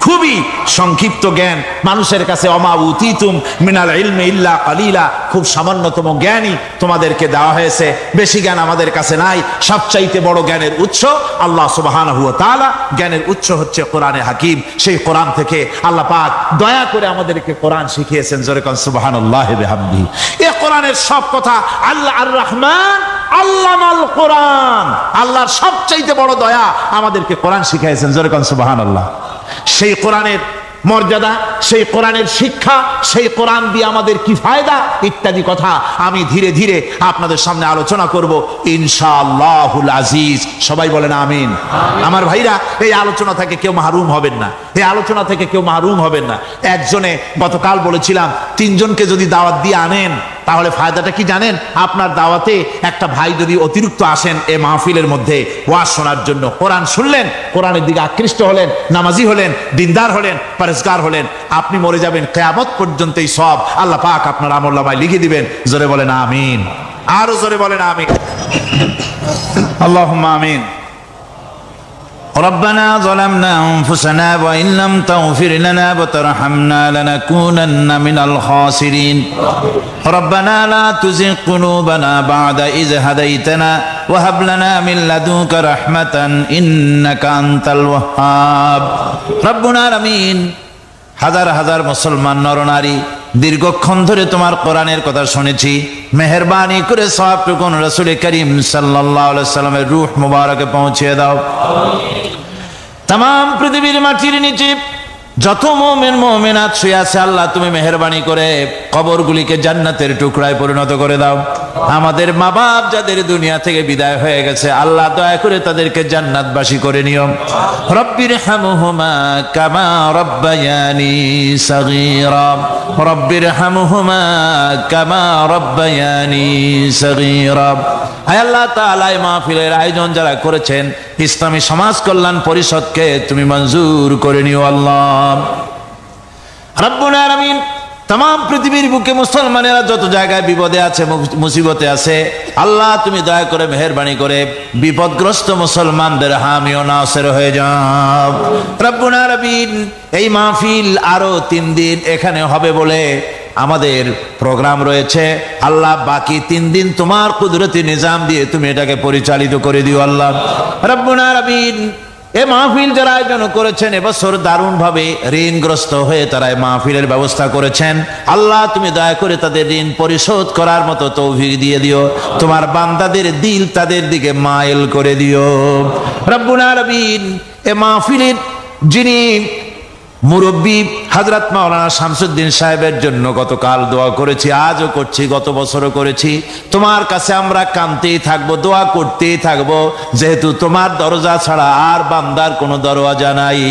খুবই সংক্ষিপ্ত জ্ঞান। মানুষের কাছে অমা উতিতুম মিনাল ইলমি ইল্লা কালিলা, খুব সামান্যতম জ্ঞানই তোমাদেরকে দেওয়া হয়েছে, বেশি জ্ঞান আমাদের কাছে নাই। সবচাইতে বড় জ্ঞানের উৎস আল্লাহ সুবহানাহু ওয়া তাআলা। জ্ঞানের উৎস হচ্ছে কোরআনে হাকিম। সেই কোরআন থেকে আল্লাহ পাক দয়া করে আমাদেরকে কোরআন শিখিয়েছেন। জোরে কোন সুবহানাল্লাহি বিহামদিহি। এই কোরআনের সব কথা আল্লাহ আর রহমান আল্লামাল কোরআন, আল্লাহর সবচাইতে বড় দয়া আমাদেরকে কোরআন শিখিয়েছেন। জোরে কোন সুবহানাল্লাহ। সেই কোরআনের মর্যাদা, সেই কোরআনের শিক্ষা, সেই কোরআন দিয়ে আমাদের কি ফায়দা ইত্যাদি কথা আমি ধীরে ধীরে আপনাদের সামনে আলোচনা করব ইনশাআল্লাহুল আজিজ। সবাই বলেন আমিন। আমার ভাইরা, এই আলোচনা থেকে কেউ মাহরুম হবেন না, এই আলোচনা থেকে কেউ মাহরুম হবেন না। একজনে গতকাল বলেছিলাম, 3 জনকে যদি দাওয়াত দিয়ে আনেন, তাহলে ফায়দাটা কি জানেন? আপনার দাওয়াতে একটা ভাই যদি অতিরিক্ত আসেন এ মাহফিলের মধ্যে ওয়াজ শোনার জন্য, কোরআন শুনলেন, কোরআনের দিকে আকৃষ্ট হলেন, নামাজি হলেন, দিনদার হলেন, পরেজগার হলেন, আপনি মরে যাবেন, কিয়ামত পর্যন্ত এই সব আল্লাহ পাক আপনার আমলনামায় লিখে দিবেন। জোরে বলেন আমিন। আরো জোরে বলেন আমিন। আল্লাহুম্মা আমিন। ربنا ظلمنا أنفسنا وإن لم تغفر لنا وترحمنا لنكونن من الخاسرين ربنا لا تزغ قلوبنا بعد إذ هديتنا وهب لنا من لدنك رحمة إنك أنت الوهاب ربنا العالمين। হাজার হাজার মুসলমান নরনারী দীর্ঘক্ষণ ধরে তোমার কোরআনের কথা শুনেছি, মেহেরবানি করে সওয়াবটুকু রাসূল করিম সাল্লাল্লাহু আলাইহি সাল্লামের রূহ মুবারকে পৌঁছে দাও। तमाम পৃথিবীর মাটির নিচে যত মুমিন মুমিনাত শুয়ে আছে, আল্লাহ তুমি মেহেরবানি করে কবরগুলিকে জান্নাতের টুকরায় পরিণত করে দাও। আমাদের মা বাপ যাদের দুনিয়া থেকে বিদায় হয়ে গেছে, আল্লাহ দয়া করে তাদেরকে জান্নাতবাসী করে নিও। রব্বিরহামহুমা কামা রব্বায়ানি সগীরা, রব্বিরহামহুমা কামা রব্বায়ানি সগীরা। আয় আল্লাহ তাআলা, এই মাহফিলের আয়োজন যারা করেছেন, ইসলামী সমাজ কল্যাণ পরিষদকে তুমি মঞ্জুর করে নিও আল্লাহ রাব্বুল আলামিন। तमाम পৃথিবীর বুকে মুসলমানেরা যত জায়গায় বিপদে আছে, মুসিবতে আছে, আল্লাহ তুমি দয়া করে মেহেরবানি করে বিপদগ্রস্ত মুসলমানদের হামি ও নাসির হয়ে যাও রব্বুল আলামিন। এই মাহফিল আরো 3 দিন এখানে হবে বলে আমাদের প্রোগ্রাম রয়েছে, আল্লাহ বাকি 3 দিন তোমার কুদরতি নিজাম দিয়ে তুমি এটাকে পরিচালিত করে দিও আল্লাহ রব্বুল আলামিন। এই মাহফিল যারা আয়োজন করেছেন, এবছর দারুণ ভাবে ঋণগ্রস্ত হয়ে তারা এই মাহফিলের ব্যবস্থা করেছেন, আল্লাহ তুমি দয়া করে তাদের ঋণ পরিশোধ করার মতো তৌফিক দিয়ে দিও। তোমার বান্দাদের দিল তাদের দিকে মাইল করে দিও রব্বুল আলামিন। এই মাহফিলের যিনি মুরব্বী হযরত মাওলানা শামসুদ্দিন সাহেবের জন্য গতকাল দোয়া করেছি, আজও করছি, গত বছরও করেছি। তোমার কাছে আমরা কাঁদতেই থাকবো, দোয়া করতেই থাকবো, যেহেতু তোমার দরজা ছাড়া আর বান্দার কোনো দরওয়াজা নাই।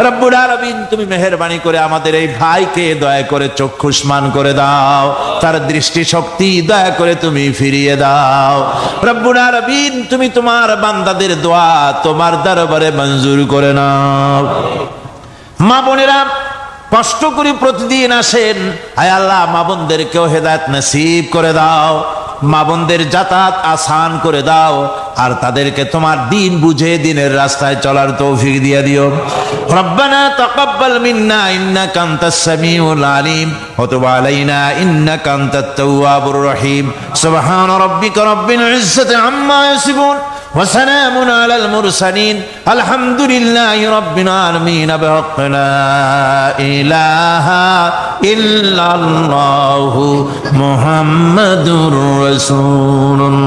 রব্বুল আলামিন তুমি মেহেরবানি করে আমাদের এই ভাইকে দয়া করে চক্ষুষ্মান করে দাও, তার দৃষ্টি শক্তি দয়া করে তুমি ফিরিয়ে দাও। রব্বুল আলামিন তুমি তোমার বান্দাদের দোয়া তোমার দরবারে মঞ্জুর করে নাও। মা বোনেরা কষ্ট করে প্রতিদিন আসেন, আয় আল্লাহ মা বোনদেরকেও হেদায়েত নসিব করে দাও, মা বোনদের যাতায়াত আসান করে দাও, আর তাদেরকে তোমার দিন বুঝে দিনের রাস্তায় চলার তৌফিক দিয়ে দিও। রব্বানা তাকাব্বাল মিন্না ইন্নাকা আনতাস সামিউল আলিম ওয়া তুব আলাইনা ইন্নাকা আনতাত তাওয়াবুর রহিম। সুবহান রাব্বিকা রাব্বিল ইজ্জাতি আম্মা ইয়াসিফুন ওয়া সালামুন আলাল মুরসালিন আলহামদুলিল্লাহি রাব্বিল আলামিন। বিহাক্কি লা ইলাহা ইল্লাল্লাহু মুহাম্মাদুর রাসূলুল্লাহ।